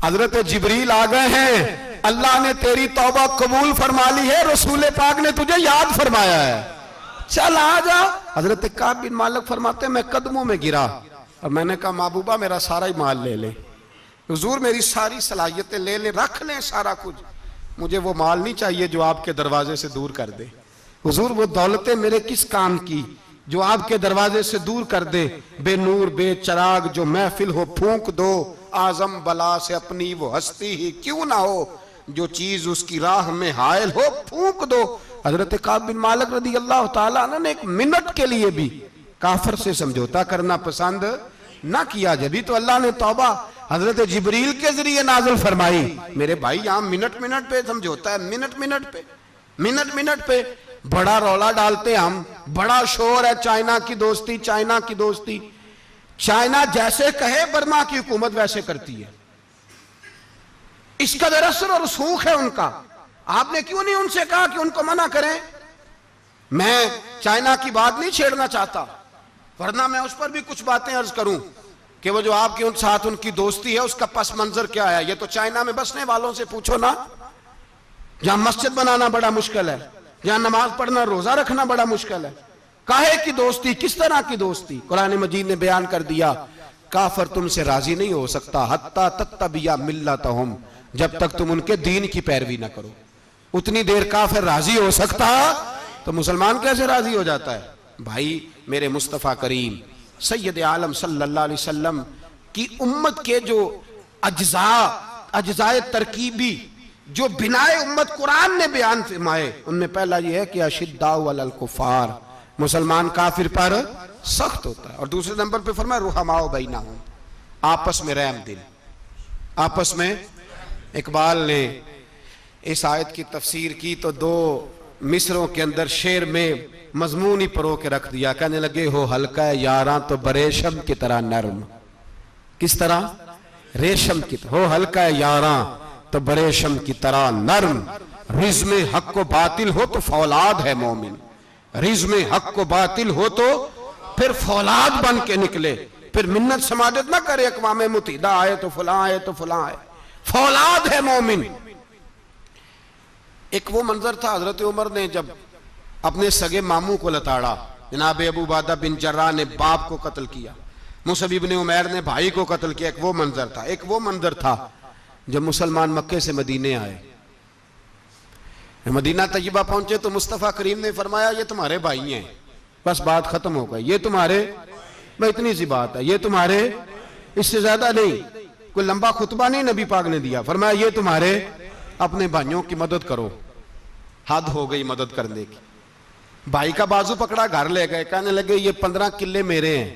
حضرت جبریل آ گئے ہیں, اللہ نے تیری توبہ قبول فرما لی ہے, رسول پاک نے تجھے یاد فرمایا ہے, چل آ جا. حضرت کعب بن مالک فرماتے ہیں میں قدموں میں گرا اور میں نے کہا محبوبہ میرا سارا ہی مال لے لے, حضور میری ساری صلاحیتیں لے لیں, رکھ لیں سارا کچھ, مجھے وہ مال نہیں چاہیے جو آپ کے دروازے سے دور کر دے. حضور وہ دولتیں میرے کس کام کی جو آپ کے دروازے سے دور کر دے. بے نور بے چراغ جو محفل ہو پھونک دو, اعظم بلا سے اپنی وہ ہستی ہی کیوں نہ ہو, جو چیز اس کی راہ میں حائل ہو پھونک دو. حضرت کعب بن مالک رضی اللہ تعالیٰ عنہ نے ایک منٹ کے لیے بھی کافر سے سمجھوتا کرنا پسند نہ کیا. جبھی تو اللہ نے توبہ حضرت جبریل کے ذریعے نازل فرمائی. میرے بھائی یہاں منٹ پہ سمجھوتا ہے, منٹ پہ بڑا رولا ڈالتے ہم, بڑا شور ہے چائنا کی دوستی. چائنا جیسے کہے برما کی حکومت ویسے کرتی ہے, اس کا اثر اور رسوخ ہے ان کا. آپ نے کیوں نہیں ان سے کہا کہ ان کو منع کریں؟ میں چائنا کی بات نہیں چھیڑنا چاہتا, ورنہ میں اس پر بھی کچھ باتیں عرض کروں کہ وہ جو آپ کے ان ساتھ ان کی دوستی ہے اس کا پس منظر کیا ہے. یہ تو چائنا میں بسنے والوں سے پوچھو نا, جہاں مسجد بنانا بڑا مشکل ہے, جہاں نماز پڑھنا روزہ رکھنا بڑا مشکل ہے. کاہے کی دوستی, کس طرح کی دوستی؟ قرآن مجید نے بیان کر دیا کافر تم سے راضی نہیں ہو سکتا حتی تتبع ملتہم, جب تک تم ان کے دین کی پیروی نہ کرو. اتنی دیر کافر راضی ہو سکتا تو مسلمان کیسے راضی ہو جاتا ہے؟ بھائی میرے مصطفیٰ کریم سید عالم صلی اللہ علیہ وسلم کی امت کے جو اجزاء ترکیبی جو بنائے امت قرآن نے بیان فرمائے, ان میں پہلا یہ ہے کہ اشداء علی الکفار, مسلمان کافر پر سخت ہوتا ہے. اور دوسرے نمبر پہ فرمایا رحماء بینہم, آپس میں رحم دل, آپس میں. اقبال نے اس آیت کی تفسیر کی تو دو مصروں کے اندر شعر میں مضمون ہی پرو کے رکھ دیا. کہنے لگے ہو ہلکا یاراں تو بریشم کی طرح نرم. کس طرح؟ ریشم کی طرح. ہو ہلکا یاراں تو بریشم کی طرح نرم, رزم حق و باطل ہو تو فولاد ہے مومن, رزم حق و باطل ہو تو پھر فولاد بن کے نکلے. پھر منت سماجت نہ کرے اقوام متحدہ آئے تو فلاں آئے تو فلاں آئے, فولاد ہے مومن. ایک وہ منظر تھا حضرت عمر نے جب اپنے سگے ماموں کو لتاڑا, جناب ابو عبیدہ بن جراح نے باپ کو قتل کیا, مصعب بن عمیر نے بھائی کو قتل کیا. ایک وہ منظر تھا. ایک وہ منظر تھا جب مسلمان مکے سے مدینے آئے, مدینہ طیبہ پہنچے تو مصطفیٰ کریم نے فرمایا یہ تمہارے بھائی ہیں, بس بات ختم ہو گئی. یہ تمہارے, میں اتنی سی بات ہے, یہ تمہارے, اس سے زیادہ نہیں. کوئی لمبا خطبہ نہیں نبی پاک نے دیا. فرمایا یہ تمہارے, اپنے بھائیوں کی مدد کرو. حد ہو گئی مدد کرنے کی. بھائی کا بازو پکڑا, گھر لے گئے, کہنے لگے یہ 15 کلے میرے ہیں,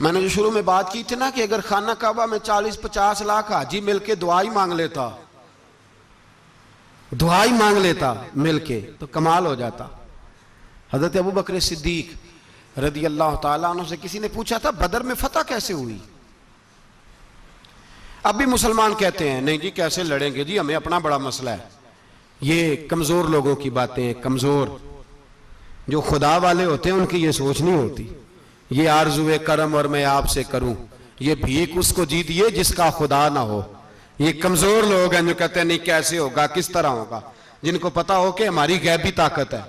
میں نے جو شروع میں بات کی تھی نا کہ اگر خانہ کعبہ میں 40-50 لاکھ حاجی مل کے دعائی مانگ لیتا مل کے تو کمال ہو جاتا. حضرت ابو بکر صدیق رضی اللہ تعالیٰ عنہ سے کسی نے پوچھا تھا بدر میں فتح کیسے ہوئی؟ اب بھی مسلمان کہتے ہیں نہیں جی کیسے لڑیں گے جی، ہمیں اپنا بڑا مسئلہ ہے. یہ کمزور لوگوں کی باتیں ہیں. کمزور جو خدا والے ہوتے ہیں ان کی یہ سوچ نہیں ہوتی. یہ آرزو کرم اور میں آپ سے کروں، یہ بھیک اس کو جیتیے جس کا خدا نہ ہو. یہ کمزور لوگ ہیں جو کہتے ہیں نہیں کیسے ہوگا، کس طرح ہوگا، جن کو پتا ہو کہ ہماری غیبی طاقت ہے.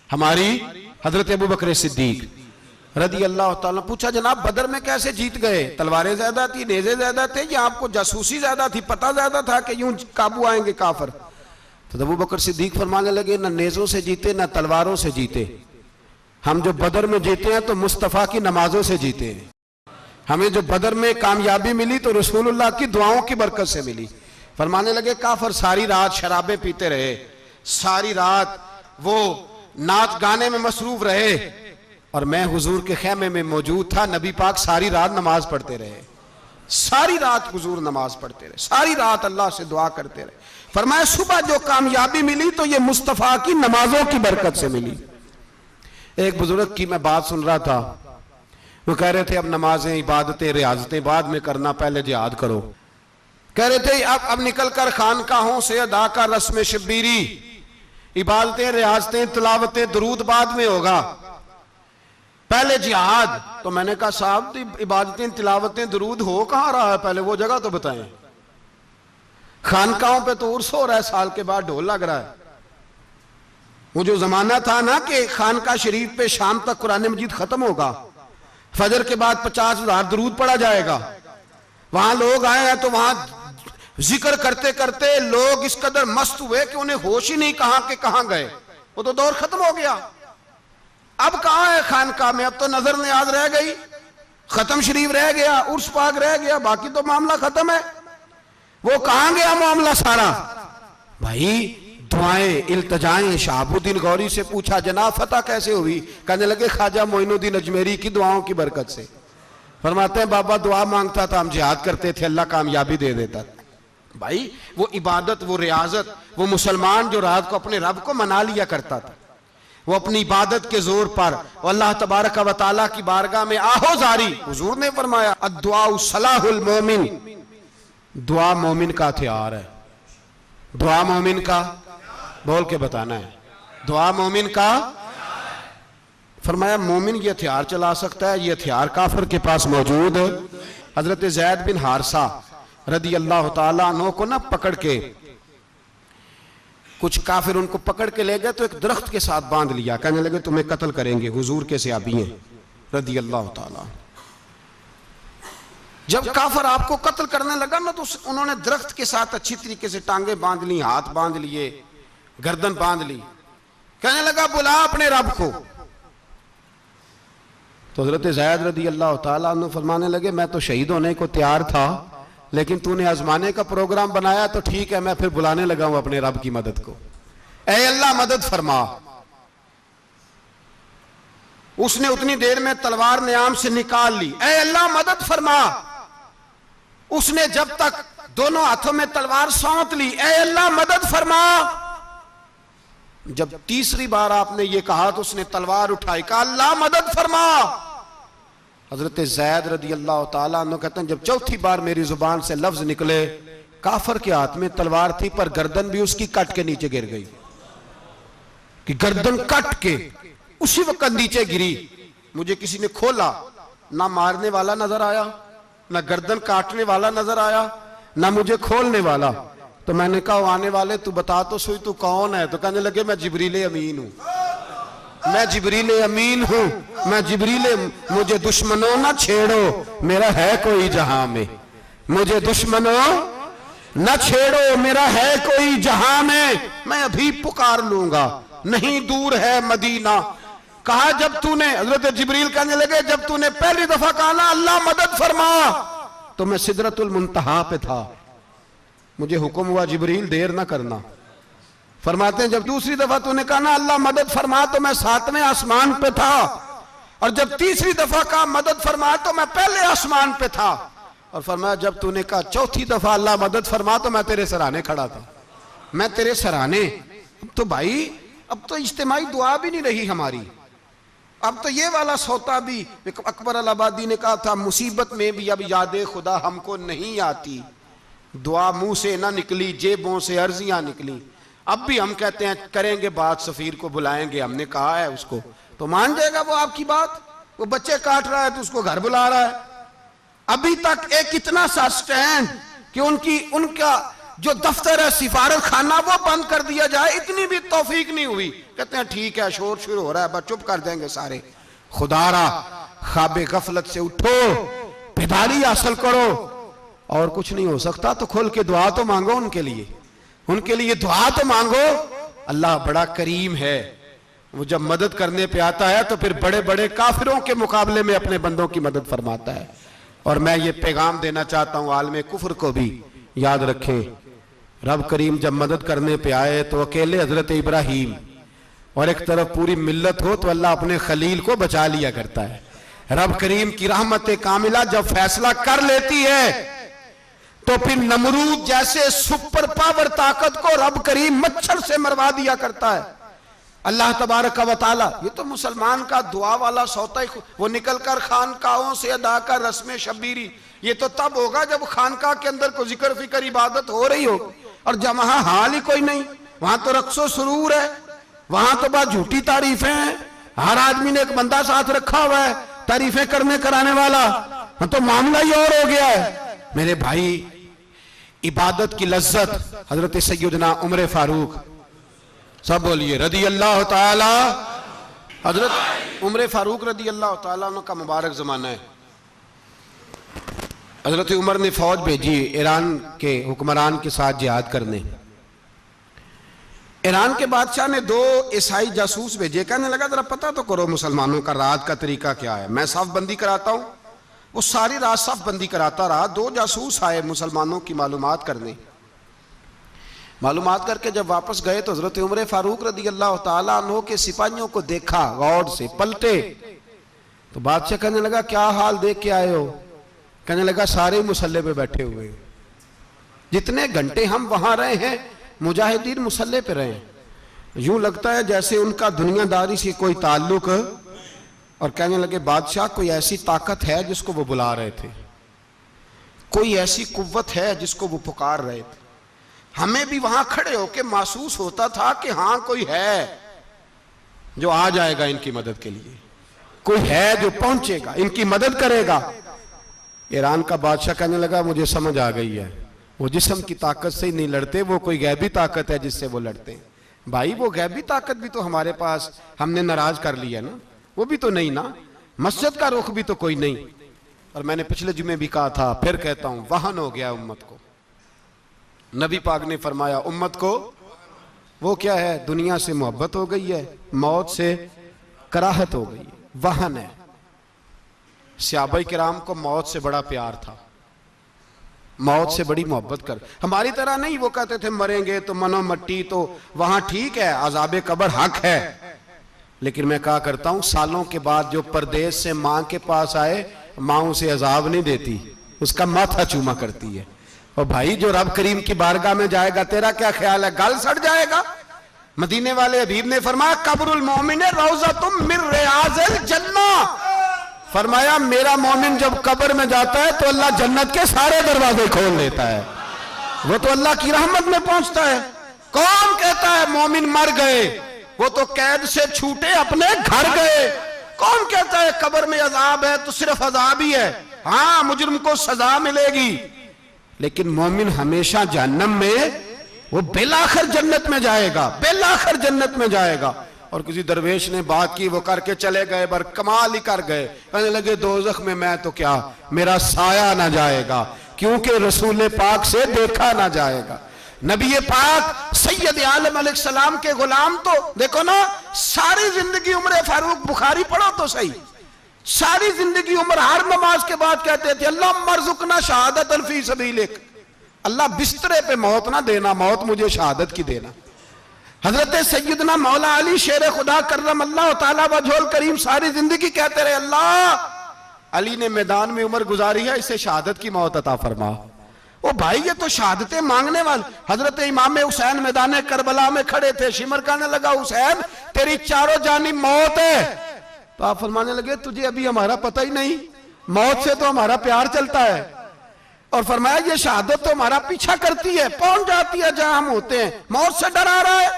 ہماری حضرت ابو بکر صدیق رضی اللہ تعالیٰ پوچھا جناب بدر میں کیسے جیت گئے؟ تلواریں زیادہ تھی، نیزے زیادہ تھے، یا آپ کو جاسوسی زیادہ تھی، پتہ زیادہ تھا کہ یوں قابو آئیں گے کافر؟ تو ابو بکر صدیق فرمانے لگے نہ نیزوں سے جیتے نہ تلواروں سے جیتے، ہم جو بدر میں جیتے ہیں تو مصطفیٰ کی نمازوں سے جیتے ہیں. ہمیں جو بدر میں کامیابی ملی تو رسول اللہ کی دعاؤں کی برکت سے ملی. فرمانے لگے کافر ساری رات شرابیں پیتے رہے، ساری رات وہ نعت گانے میں مصروف رہے، اور میں حضور کے خیمے میں موجود تھا. نبی پاک ساری رات نماز پڑھتے رہے، ساری رات حضور نماز پڑھتے رہے، ساری رات اللہ سے دعا کرتے رہے. فرمایا صبح جو کامیابی ملی تو یہ مصطفیٰ کی نمازوں کی برکت سے ملی. ایک بزرگ کی میں بات سن رہا تھا، وہ کہہ رہے تھے اب نمازیں عبادتیں ریاضتیں بعد میں کرنا، پہلے جہاد کرو. کہہ رہے تھے اب نکل کر خانقاہوں سے ادا کا رسم شبیری، عبادتیں ریاضتیں تلاوتیں درود بعد میں ہوگا، پہلے جہاد. تو میں نے کہا صاحب عبادتیں تلاوتیں درود ہو کہاں رہا ہے، پہلے وہ جگہ تو بتائیں. خانقاہوں پہ تو عرس ہو رہا ہے، سال کے بعد ڈھول لگ رہا ہے. وہ جو زمانہ تھا نا کہ خانقاہ شریف پہ شام تک قرآن مجید ختم ہوگا، فجر کے بعد 50,000 درود پڑھا جائے گا، وہاں لوگ آئے ہیں تو وہاں ذکر کرتے کرتے لوگ اس قدر مست ہوئے کہ انہیں ہوش ہی نہیں کہاں گئے. وہ تو دور ختم ہو گیا. اب کہاں ہے خانقاہ میں؟ اب تو نظر نیاز رہ گئی، ختم شریف رہ گیا، عرس پاک رہ گیا، باقی تو معاملہ ختم ہے. وہ کہاں گیا معاملہ سارا؟ بھائی دعائیں التجائیں. شہاب الدین غوری سے پوچھا جناب فتح کیسے ہوئی؟ کہنے لگے خواجہ معین الدین اجمیری کی دعاؤں کی برکت سے. فرماتے ہیں بابا دعا مانگتا تھا، ہم جہاد کرتے تھے، اللہ کامیابی دے دیتا تھا. بھائی وہ عبادت، وہ ریاضت، وہ مسلمان جو رات کو اپنے رب کو منا لیا کرتا تھا، وہ اپنی عبادت کے زور پر اللہ تبارک و تعالیٰ کی بارگاہ میں آہو زاری. حضور نے فرمایا الدعاء صلاح المومن، دعا مومن کا ہتھیار ہے. دعا مومن کا، بول کے بتانا ہے، دعا مومن کا. فرمایا مومن یہ ہتھیار چلا سکتا ہے، یہ ہتھیار کافر کے پاس موجود ہے. حضرت زید بن حارثہ رضی اللہ تعالیٰ عنہ کو نہ پکڑ کے کچھ کافر ان کو پکڑ کے لے گئے تو ایک درخت کے ساتھ باندھ لیا. کہنے لگے تمہیں قتل کریں گے، حضور کے صحابی ہیں رضی اللہ تعالیٰ. جب کافر آپ کو قتل کرنے لگا نا تو انہوں نے درخت کے ساتھ اچھی طریقے سے ٹانگیں باندھ لی، ہاتھ باندھ لیے، گردن باندھ لی. کہنے لگا بلا اپنے رب کو. تو حضرت زید رضی اللہ تعالیٰ عنہ فرمانے لگے میں تو شہید ہونے کو تیار تھا، لیکن تو نے آزمانے کا پروگرام بنایا تو ٹھیک ہے، میں پھر بلانے لگا ہوں اپنے رب کی مدد کو. اے اللہ مدد فرما. اس نے اتنی دیر میں تلوار نیام سے نکال لی. اے اللہ مدد فرما. اس نے جب تک دونوں ہاتھوں میں تلوار سونت لی. اے اللہ مدد فرما. جب تیسری بار آپ نے یہ کہا تو اس نے تلوار اٹھائی، کہا اللہ مدد فرما. حضرت زید رضی اللہ تعالیٰ عنہ کہتے ہیں جب چوتھی بار میری زبان سے لفظ نکلے، کافر کے ہاتھ میں تلوار تھی پر گردن بھی اس کی کٹ کے نیچے گر گئی، کہ گردن کٹ کے اسی وقت نیچے گری. مجھے کسی نے کھولا، نہ مارنے والا نظر آیا، نہ گردن کاٹنے والا نظر آیا، نہ مجھے کھولنے والا. تو میں نے کہا آنے والے تو بتا تو سوئی تو کون ہے؟ تو کہنے لگے میں جبریل امین ہوں، میں جبریل امین ہوں، میں جبریل. مجھے دشمنوں نہ چھیڑو، میرا ہے کوئی جہاں میں. مجھے دشمنوں نہ چھیڑو، میرا ہے کوئی جہاں میں ابھی پکار لوں گا، نہیں دور ہے مدینہ. کہا جب تو نے، حضرت جبریل کہنے لگے جب تو نے پہلی دفعہ کہا نا اللہ مدد فرما تو میں سدرۃ المنتہا پہ تھا، مجھے حکم ہوا جبریل دیر نہ کرنا. فرماتے ہیں جب دوسری دفعہ تو نے کہا نا اللہ مدد فرما تو میں 7ویں آسمان پہ تھا. اور جب تیسری دفعہ کہا مدد فرما تو میں پہلے آسمان پہ تھا، اور فرمایا جب تو نے کہا چوتھی دفعہ اللہ مدد فرما تو میں تیرے سرانے کھڑا تھا، میں تیرے سرانے۔ تو بھائی اب تو اجتماعی دعا بھی نہیں رہی ہماری، اب تو یہ والا سوتا بھی۔ اکبر الآبادی نے کہا تھا مصیبت میں بھی اب یاد خدا ہم کو نہیں آتی، دعا منہ سے نہ نکلی جیبوں سے عرضیاں نکلی۔ اب بھی ہم کہتے ہیں کریں گے بات، سفیر کو بلائیں گے، ہم نے کہا ہے اس کو، تو مان جائے گا وہ آپ کی بات؟ وہ بچے کاٹ رہا ہے تو اس کو گھر بلا رہا ہے۔ ابھی تک ایک اتنا سا سٹینڈ کہ ان کا جو دفتر ہے سفارت خانہ وہ بند کر دیا جائے، اتنی بھی توفیق نہیں ہوئی۔ کہتے ہیں ٹھیک ہے شور شروع ہو رہا ہے بس چپ کر دیں گے سارے۔ خدا را خواب غفلت سے اٹھو، بیداری حاصل کرو، اور کچھ نہیں ہو سکتا تو کھول کے دعا تو مانگو ان کے لیے دعا تو مانگو۔ اللہ بڑا کریم ہے، وہ جب مدد کرنے پہ آتا ہے تو پھر بڑے بڑے کافروں کے مقابلے میں اپنے بندوں کی مدد فرماتا ہے۔ اور میں یہ پیغام دینا چاہتا ہوں عالم کفر کو بھی، یاد رکھیں رب کریم جب مدد کرنے پہ آئے تو اکیلے حضرت ابراہیم اور ایک طرف پوری ملت ہو تو اللہ اپنے خلیل کو بچا لیا کرتا ہے۔ رب کریم کی رحمت کاملہ جب فیصلہ کر لیتی ہے تو پھر نمرود جیسے سپر پاور طاقت کو رب کریم مچھر سے مروا دیا کرتا ہے۔ اللہ تبارک و تعالی، یہ تو مسلمان کا دعا والا سوتا ہی، وہ نکل کر خانقاہوں سے ادا کر رسم شبیری، یہ تو تب ہوگا جب خانقاہ کے اندر کوئی ذکر فکر عبادت ہو رہی ہو، اور جب وہاں حال ہی کوئی نہیں، وہاں تو رقص و سرور ہے، وہاں تو بات جھوٹی تعریفیں ہیں، ہر آدمی نے ایک بندہ ساتھ رکھا ہوا ہے تعریفیں کرنے کرانے والا، تو معاملہ ہی اور ہو گیا ہے۔ میرے بھائی عبادت کی لذت حضرت سیدنا عمر فاروق، سب بولیے رضی اللہ تعالی، حضرت عمر فاروق رضی اللہ تعالیٰ عنہ کا مبارک زمانہ ہے۔ حضرت عمر نے فوج بھیجی ایران کے حکمران کے ساتھ جہاد کرنے۔ ایران کے بادشاہ نے 2 عیسائی جاسوس بھیجے، کہنے لگا ذرا پتہ تو کرو مسلمانوں کا رات کا طریقہ کیا ہے، میں صف بندی کراتا ہوں۔ وہ ساری رات صف بندی کراتا رہا، 2 جاسوس آئے مسلمانوں کی معلومات کرنے، معلومات کر کے جب واپس گئے تو حضرت عمر فاروق رضی اللہ تعالیٰ عنہ کے سپاہیوں کو دیکھا، غور سے پلٹے، تو بادشاہ کہنے لگا کیا حال دیکھ کے آئے ہو؟ کہنے لگا سارے مسلح پہ بیٹھے ہوئے، جتنے گھنٹے ہم وہاں رہے ہیں مجاہدین مسلح پہ رہے ہیں، یوں لگتا ہے جیسے ان کا دنیا داری سے کوئی تعلق۔ اور کہنے لگے بادشاہ کوئی ایسی طاقت ہے جس کو وہ بلا رہے تھے، کوئی ایسی قوت ہے جس کو وہ پکار رہے تھے، ہمیں بھی وہاں کھڑے ہو کے محسوس ہوتا تھا کہ ہاں کوئی ہے جو آ جائے گا ان کی مدد کے لیے، کوئی ہے جو پہنچے گا ان کی مدد کرے گا۔ ایران کا بادشاہ کہنے لگا مجھے سمجھ آ گئی ہے، وہ جسم کی طاقت سے ہی نہیں لڑتے، وہ کوئی غیبی طاقت ہے جس سے وہ لڑتے ہیں۔ بھائی وہ غیبی طاقت بھی تو ہمارے پاس ہم نے ناراض کر لیا نا، وہ بھی تو نہیں نا، مسجد کا رخ بھی تو کوئی نہیں۔ اور میں نے پچھلے جمعے بھی کہا تھا، پھر کہتا ہوں، وہن ہو گیا امت کو۔ نبی پاک نے فرمایا امت کو وہ کیا ہے، دنیا سے محبت ہو گئی ہے، موت سے کراہت ہو گئی ہے، وہن ہے۔ صحابہ کرام کو موت سے بڑا پیار تھا، موت سے بڑی محبت کر، ہماری طرح نہیں، وہ کہتے تھے مریں گے تو منو مٹی، تو وہاں ٹھیک ہے عذاب قبر حق ہے، لیکن میں کہا کرتا ہوں سالوں کے بعد جو پردیس سے ماں کے پاس آئے، ماں اسے عذاب نہیں دیتی، اس کا ماتھا چوما کرتی ہے۔ اور بھائی جو رب کریم کی بارگاہ میں جائے گا تیرا کیا خیال ہے، گل سڑ جائے گا؟ مدینے والے حبیب نے فرمایا قبر المومن روضۃ من ریاض الجنہ، فرمایا میرا مومن جب قبر میں جاتا ہے تو اللہ جنت کے سارے دروازے کھول دیتا ہے، وہ تو اللہ کی رحمت میں پہنچتا ہے۔ کون کہتا ہے مومن مر گئے، وہ تو قید سے چھوٹے اپنے گھر گئے۔ کون کہتا ہے قبر میں عذاب ہے تو صرف عذاب ہی ہے، ہاں مجرم کو سزا ملے گی، لیکن مومن ہمیشہ جہنم میں، وہ بالآخر جنت میں جائے گا، بالآخر جنت میں جائے گا۔ اور کسی درویش نے بات کی، وہ کر کے چلے گئے، بر کمال ہی کر گئے، کہنے لگے دوزخ میں میں تو کیا، میرا سایہ نہ جائے گا، کیونکہ رسول پاک سے دیکھا نہ جائے گا۔ نبی پاک سید عالم علیہ السلام کے غلام تو دیکھو نا، ساری زندگی عمر فاروق بخاری پڑھو تو صحیح، ساری زندگی عمر ہر نماز کے بعد کہتے تھے اللہم ارزقنا شہادت فی سبیلک، اللہ بسترے پہ موت نہ دینا، موت مجھے شہادت کی دینا۔ حضرت سیدنا مولا علی شیر خدا کرم اللہ تعالیٰ وجہہ کریم ساری زندگی کہتے رہے اللہ علی نے میدان میں عمر گزاری ہے، اسے شہادت کی موت عطا فرما۔ او بھائی یہ تو شہادتیں مانگنے والے۔ حضرت امام حسین میدان کربلا میں کھڑے تھے، شمر کہنے لگا حسین تیری چاروں جانب موت ہے، تو آپ فرمانے لگے تجھے ابھی ہمارا پتہ ہی نہیں، موت سے تو ہمارا پیار چلتا ہے، اور فرمایا یہ شہادت تو ہمارا پیچھا کرتی ہے، پہنچ جاتی ہے جہاں ہم ہوتے ہیں، موت سے ڈرا رہا ہے۔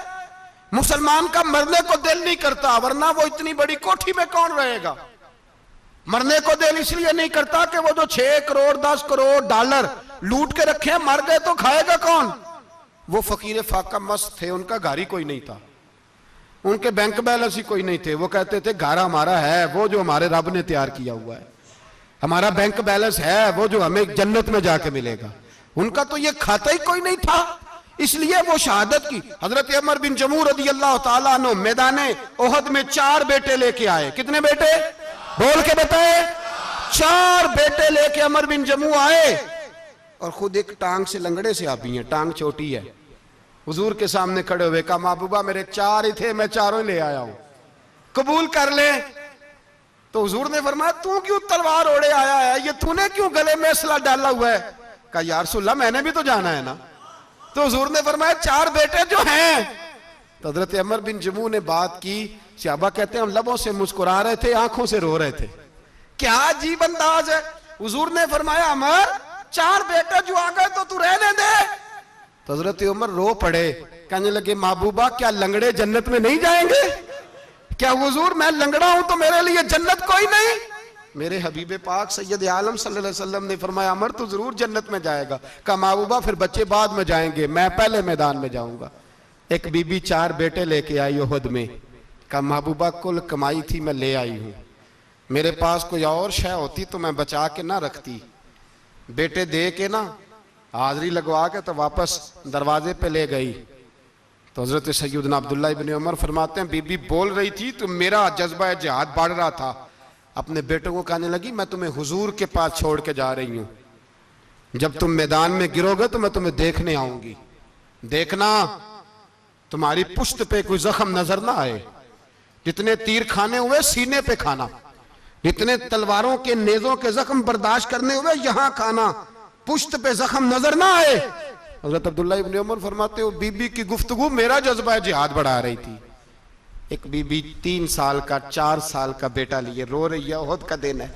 مسلمان کا مرنے کو دل نہیں کرتا، ورنہ وہ اتنی بڑی کوٹھی میں کون رہے گا؟ مرنے کو دل اس لیے نہیں کرتا کہ وہ جو 6 کروڑ 10 کروڑ ڈالر لوٹ کے رکھے ہیں، مر گئے تو کھائے گا کون؟ وہ فقیر فاقہ مست تھے، ان کا گھر ہی کوئی نہیں تھا، ان کے بینک بیلنس ہی کوئی نہیں تھے، وہ کہتے تھے گھر ہمارا ہے وہ جو ہمارے رب نے تیار کیا ہوا ہے، ہمارا بینک بیلنس ہے وہ جو ہمیں جنت میں جا کے ملے گا۔ ان کا تو یہ کھاتا ہی کوئی نہیں تھا، اس لیے وہ شہادت کی۔ حضرت عمر بن جموح رضی اللہ تعالیٰ عنہ میدان احد میں 4 بیٹے لے کے آئے۔ کتنے بیٹے؟ بول کے بتائے۔ 4 بیٹے لے کے عمر بن جموح آئے، اور خود ایک ٹانگ سے لنگڑے سے آپی ہیں، ٹانگ چھوٹی ہے، حضور کے سامنے کھڑے ہوئے کہا محبوبہ میرے 4 ہی تھے، میں 4 ہی لے آیا ہوں، قبول کر لیں۔ تو حضور نے فرمایا تو کیوں تلوار اوڑے آیا ہے، یہ تو نے کیوں گلے میں اسلحہ ڈالا ہوا ہے؟ کہا یا رسول اللہ میں نے بھی تو جانا ہے نا۔ تو حضور نے فرمایا 4 بیٹے جو ہیں۔ تو حضرت عمر بن جموح نے بات کی، صحابہ کہتے ہیں ہم لبوں سے مسکرا رہے تھے، آنکھوں سے رو رہے تھے، کیا عجیب انداز ہے۔ حضور نے فرمایا عمر 4 بیٹے جو آ گئے تو رہنے دے۔ تو حضرت عمر رو پڑے، کہنے لگے محبوبہ کیا لنگڑے جنت میں نہیں جائیں گے؟ کیا حضور میں لنگڑا ہوں تو میرے لیے جنت کوئی نہیں؟ میرے حبیب پاک سید عالم صلی اللہ علیہ وسلم نے فرمایا عمر تو ضرور جنت میں جائے گا۔ کہا محبوبہ پھر بچے بعد میں جائیں گے، میں پہلے میدان میں جاؤں گا۔ ایک بی بی 4 بیٹے لے کے آئی احد میں، کہا محبوبہ کل کمائی تھی میں لے آئی ہوں، میرے پاس کوئی اور شے ہوتی تو میں بچا کے نہ رکھتی، بیٹے دے کے نا حاضری لگوا کے تو واپس دروازے پہ لے گئی۔ تو حضرت سیدنا عبداللہ ابن عمر فرماتے ہیں بی بی بول رہی تھی تو میرا جذبہ جہاد بڑھ رہا تھا، اپنے بیٹوں کو کہنے لگی میں تمہیں حضور کے پاس چھوڑ کے جا رہی ہوں، جب تم میدان میں گرو گے تو میں تمہیں دیکھنے آؤں گی، دیکھنا تمہاری پشت پہ کوئی زخم نظر نہ آئے، جتنے تیر کھانے ہوئے سینے پہ کھانا، جتنے تلواروں کے نیزوں کے زخم برداشت کرنے ہوئے یہاں کھانا، پشت پہ زخم نظر نہ آئے۔ حضرت عبداللہ ابن عمر فرماتے ہو بی بی کی گفتگو میرا جذبہ جہاد بڑھا رہی تھی۔ ایک بی بی 3 سال کا 4 سال کا بیٹا لیے رو رہی ہے، احد کا دن ہے،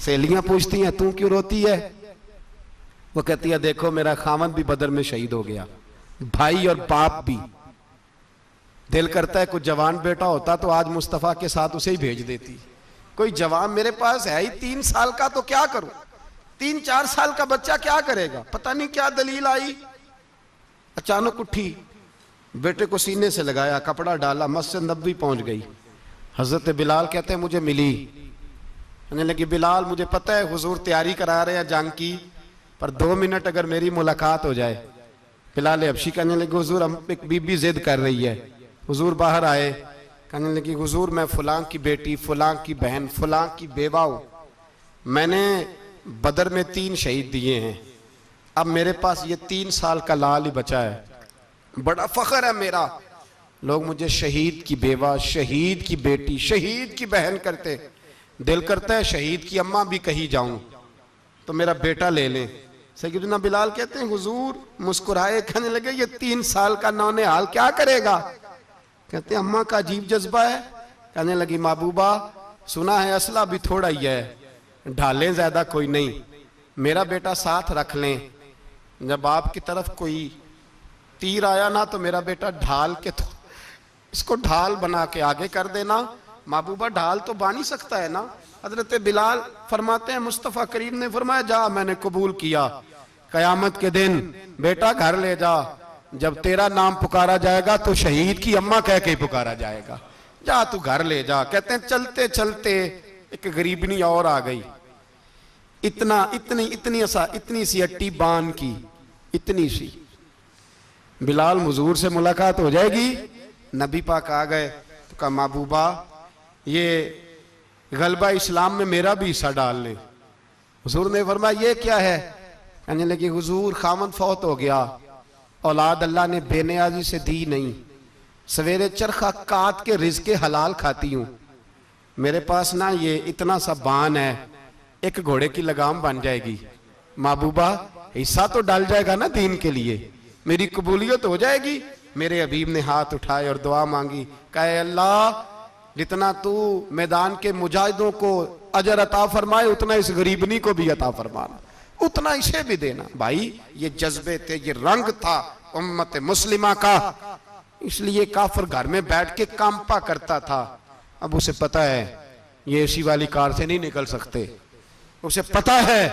سہیلیاں پوچھتی ہیں تو کیوں روتی ہے؟ وہ کہتی ہے دیکھو میرا خاوند بھی بدر میں شہید ہو گیا، بھائی اور باپ بھی، دل کرتا ہے کوئی جوان بیٹا ہوتا تو آج مصطفیٰ کے ساتھ اسے ہی بھیج دیتی، کوئی جوان میرے پاس ہے ہی 3 سال کا تو کیا کروں، 3-4 سال کا بچہ کیا کرے گا؟ پتہ نہیں کیا دلیل آئی، اچانک اٹھی، بیٹے کو سینے سے لگایا، کپڑا ڈالا، مسجد نبوی پہنچ گئی۔ حضرت بلال کہتے ہیں مجھے ملی، کہنے لگی بلال مجھے پتہ ہے حضور تیاری کرا رہے ہیں جنگ کی، پر 2 منٹ اگر میری ملاقات ہو جائے۔ بلال حبشی کہنے لگے حضور ہم ایک بی بی ضد کر رہی ہے۔ حضور باہر آئے، کہنے لگی حضور میں فلاں کی بیٹی، فلاں کی بہن، فلاں کی بیوہ ہوں، میں نے بدر میں 3 شہید دیے ہیں، اب میرے پاس یہ 3 سال کا لال ہی بچا ہے، بڑا فخر ہے میرا، لوگ مجھے شہید کی بیوہ، شہید کی بیٹی، شہید کی بہن کرتے، دل کرتا ہے شہید کی اماں بھی کہیں جاؤں تو میرا بیٹا لے لیں۔ سیدنا بلال کہتے ہیں حضور مسکرائے، کہنے لگے یہ 3 سال کا نونہال کیا کرے گا؟ کہتے ہیں اماں کا عجیب جذبہ ہے، کہنے لگی محبوبہ سنا ہے اسلحہ بھی تھوڑا ہی ہے، ڈھالیں زیادہ کوئی نہیں، میرا بیٹا ساتھ رکھ لیں، جب آپ کی طرف کوئی تیر آیا نا تو میرا بیٹا ڈھال کے تو اس کو ڈھال بنا کے آگے کر دینا۔ محبوبہ ڈھال تو بانی سکتا ہے نا۔ حضرت بلال فرماتے ہیں مصطفیٰ کریم نے فرمایا جا میں نے قبول کیا، قیامت کے دن بیٹا گھر لے جا، جب تیرا نام پکارا جائے گا تو شہید کی اماں کہہ کے پکارا جائے گا، جا تو گھر لے جا۔ کہتے ہیں چلتے چلتے ایک غریبنی اور آ گئی، اتنی سی اٹی بان کی، اتنی سی، بلال حضور سے ملاقات ہو جائے گی۔ نبی پاک آ گئے تو کہا محبوبہ یہ غلبہ اسلام میں میرا بھی حصہ ڈال لیں۔ حضور نے فرمایا یہ کیا ہے؟ کہنے لگی حضور خاوند فوت ہو گیا، اولاد اللہ نے بے نیازی سے دی نہیں، سویرے چرخہ کاٹ کے رزق حلال کھاتی ہوں، میرے پاس نا یہ اتنا سا بان ہے، ایک گھوڑے کی لگام بن جائے گی، محبوبہ حصہ تو ڈال جائے گا نا دین کے لیے، میری قبولیت ہو جائے گی۔ میرے حبیب نے ہاتھ اٹھائے اور دعا مانگی، کہے اللہ جتنا تو میدان کے مجاہدوں کو اجر عطا فرمائے اتنا اس غریبنی کو بھی عطا فرمانا، اتنا اسے بھی دینا۔ بھائی یہ جذبے تھے، یہ رنگ تھا امت مسلمہ کا، اس لیے کافر گھر میں بیٹھ کے کامپا کرتا تھا۔ اب اسے پتا ہے یہ اسی والی کار سے نہیں نکل سکتے، اسے پتا ہے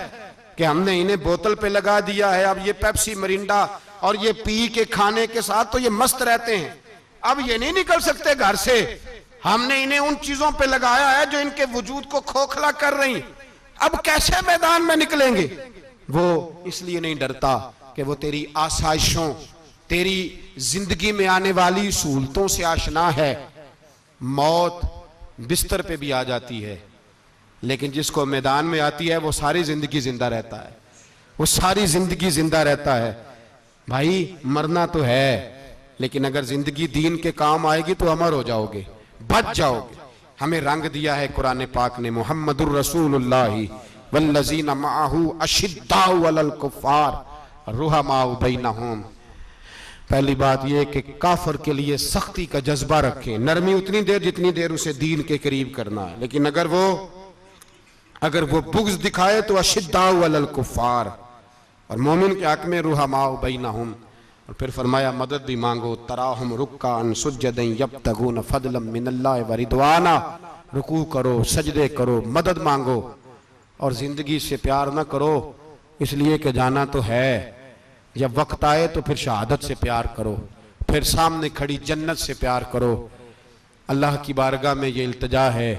کہ ہم نے انہیں بوتل پہ لگا دیا ہے، اب یہ پیپسی مرینڈا اور یہ پی کے کھانے کے ساتھ تو یہ مست رہتے ہیں، اب یہ نہیں نکل سکتے گھر سے، ہم نے انہیں ان چیزوں پہ لگایا ہے جو ان کے وجود کو کھوکھلا کر رہی، اب کیسے میدان میں نکلیں گے؟ وہ اس لیے نہیں ڈرتا کہ وہ تیری آسائشوں، تیری زندگی میں آنے والی سہولتوں سے آشنا ہے۔ موت بستر پہ بھی آ جاتی ہے، لیکن جس کو میدان میں آتی ہے وہ ساری زندگی زندہ رہتا ہے، وہ ساری زندگی زندہ رہتا ہے۔ بھائی مرنا تو ہے، لیکن اگر زندگی دین کے کام آئے گی تو امر ہو جاؤ گے، بچ جاؤ گے۔ ہمیں رنگ دیا ہے قرآن پاک نے، محمد الرسول اللہ والذین معہ اشداء علی الکفار رحماء بینہم۔ پہلی بات یہ کہ کافر کے لیے سختی کا جذبہ رکھیں، نرمی اتنی دیر جتنی دیر اسے دین کے قریب کرنا ہے، لیکن اگر وہ بغض دکھائے تو اشداء علی الکفار، اور مومن کے حق میں رحماء بینہم۔ اور پھر فرمایا مدد بھی مانگو، تراہم رکعا سجدا یبتغون فضلا من اللہ ورضوانا، رکوع کرو، سجدے کرو، مدد مانگو، اور زندگی سے پیار نہ کرو اس لیے کہ جانا تو ہے، جب وقت آئے تو پھر شہادت سے پیار کرو، پھر سامنے کھڑی جنت سے پیار کرو۔ اللہ کی بارگاہ میں یہ التجا ہے،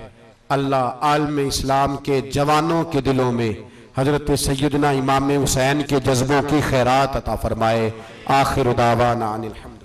اللہ عالم اسلام کے جوانوں کے دلوں میں حضرت سیدنا امام حسین کے جذبوں کی خیرات عطا فرمائے۔ آخر دعوانا ان الحمد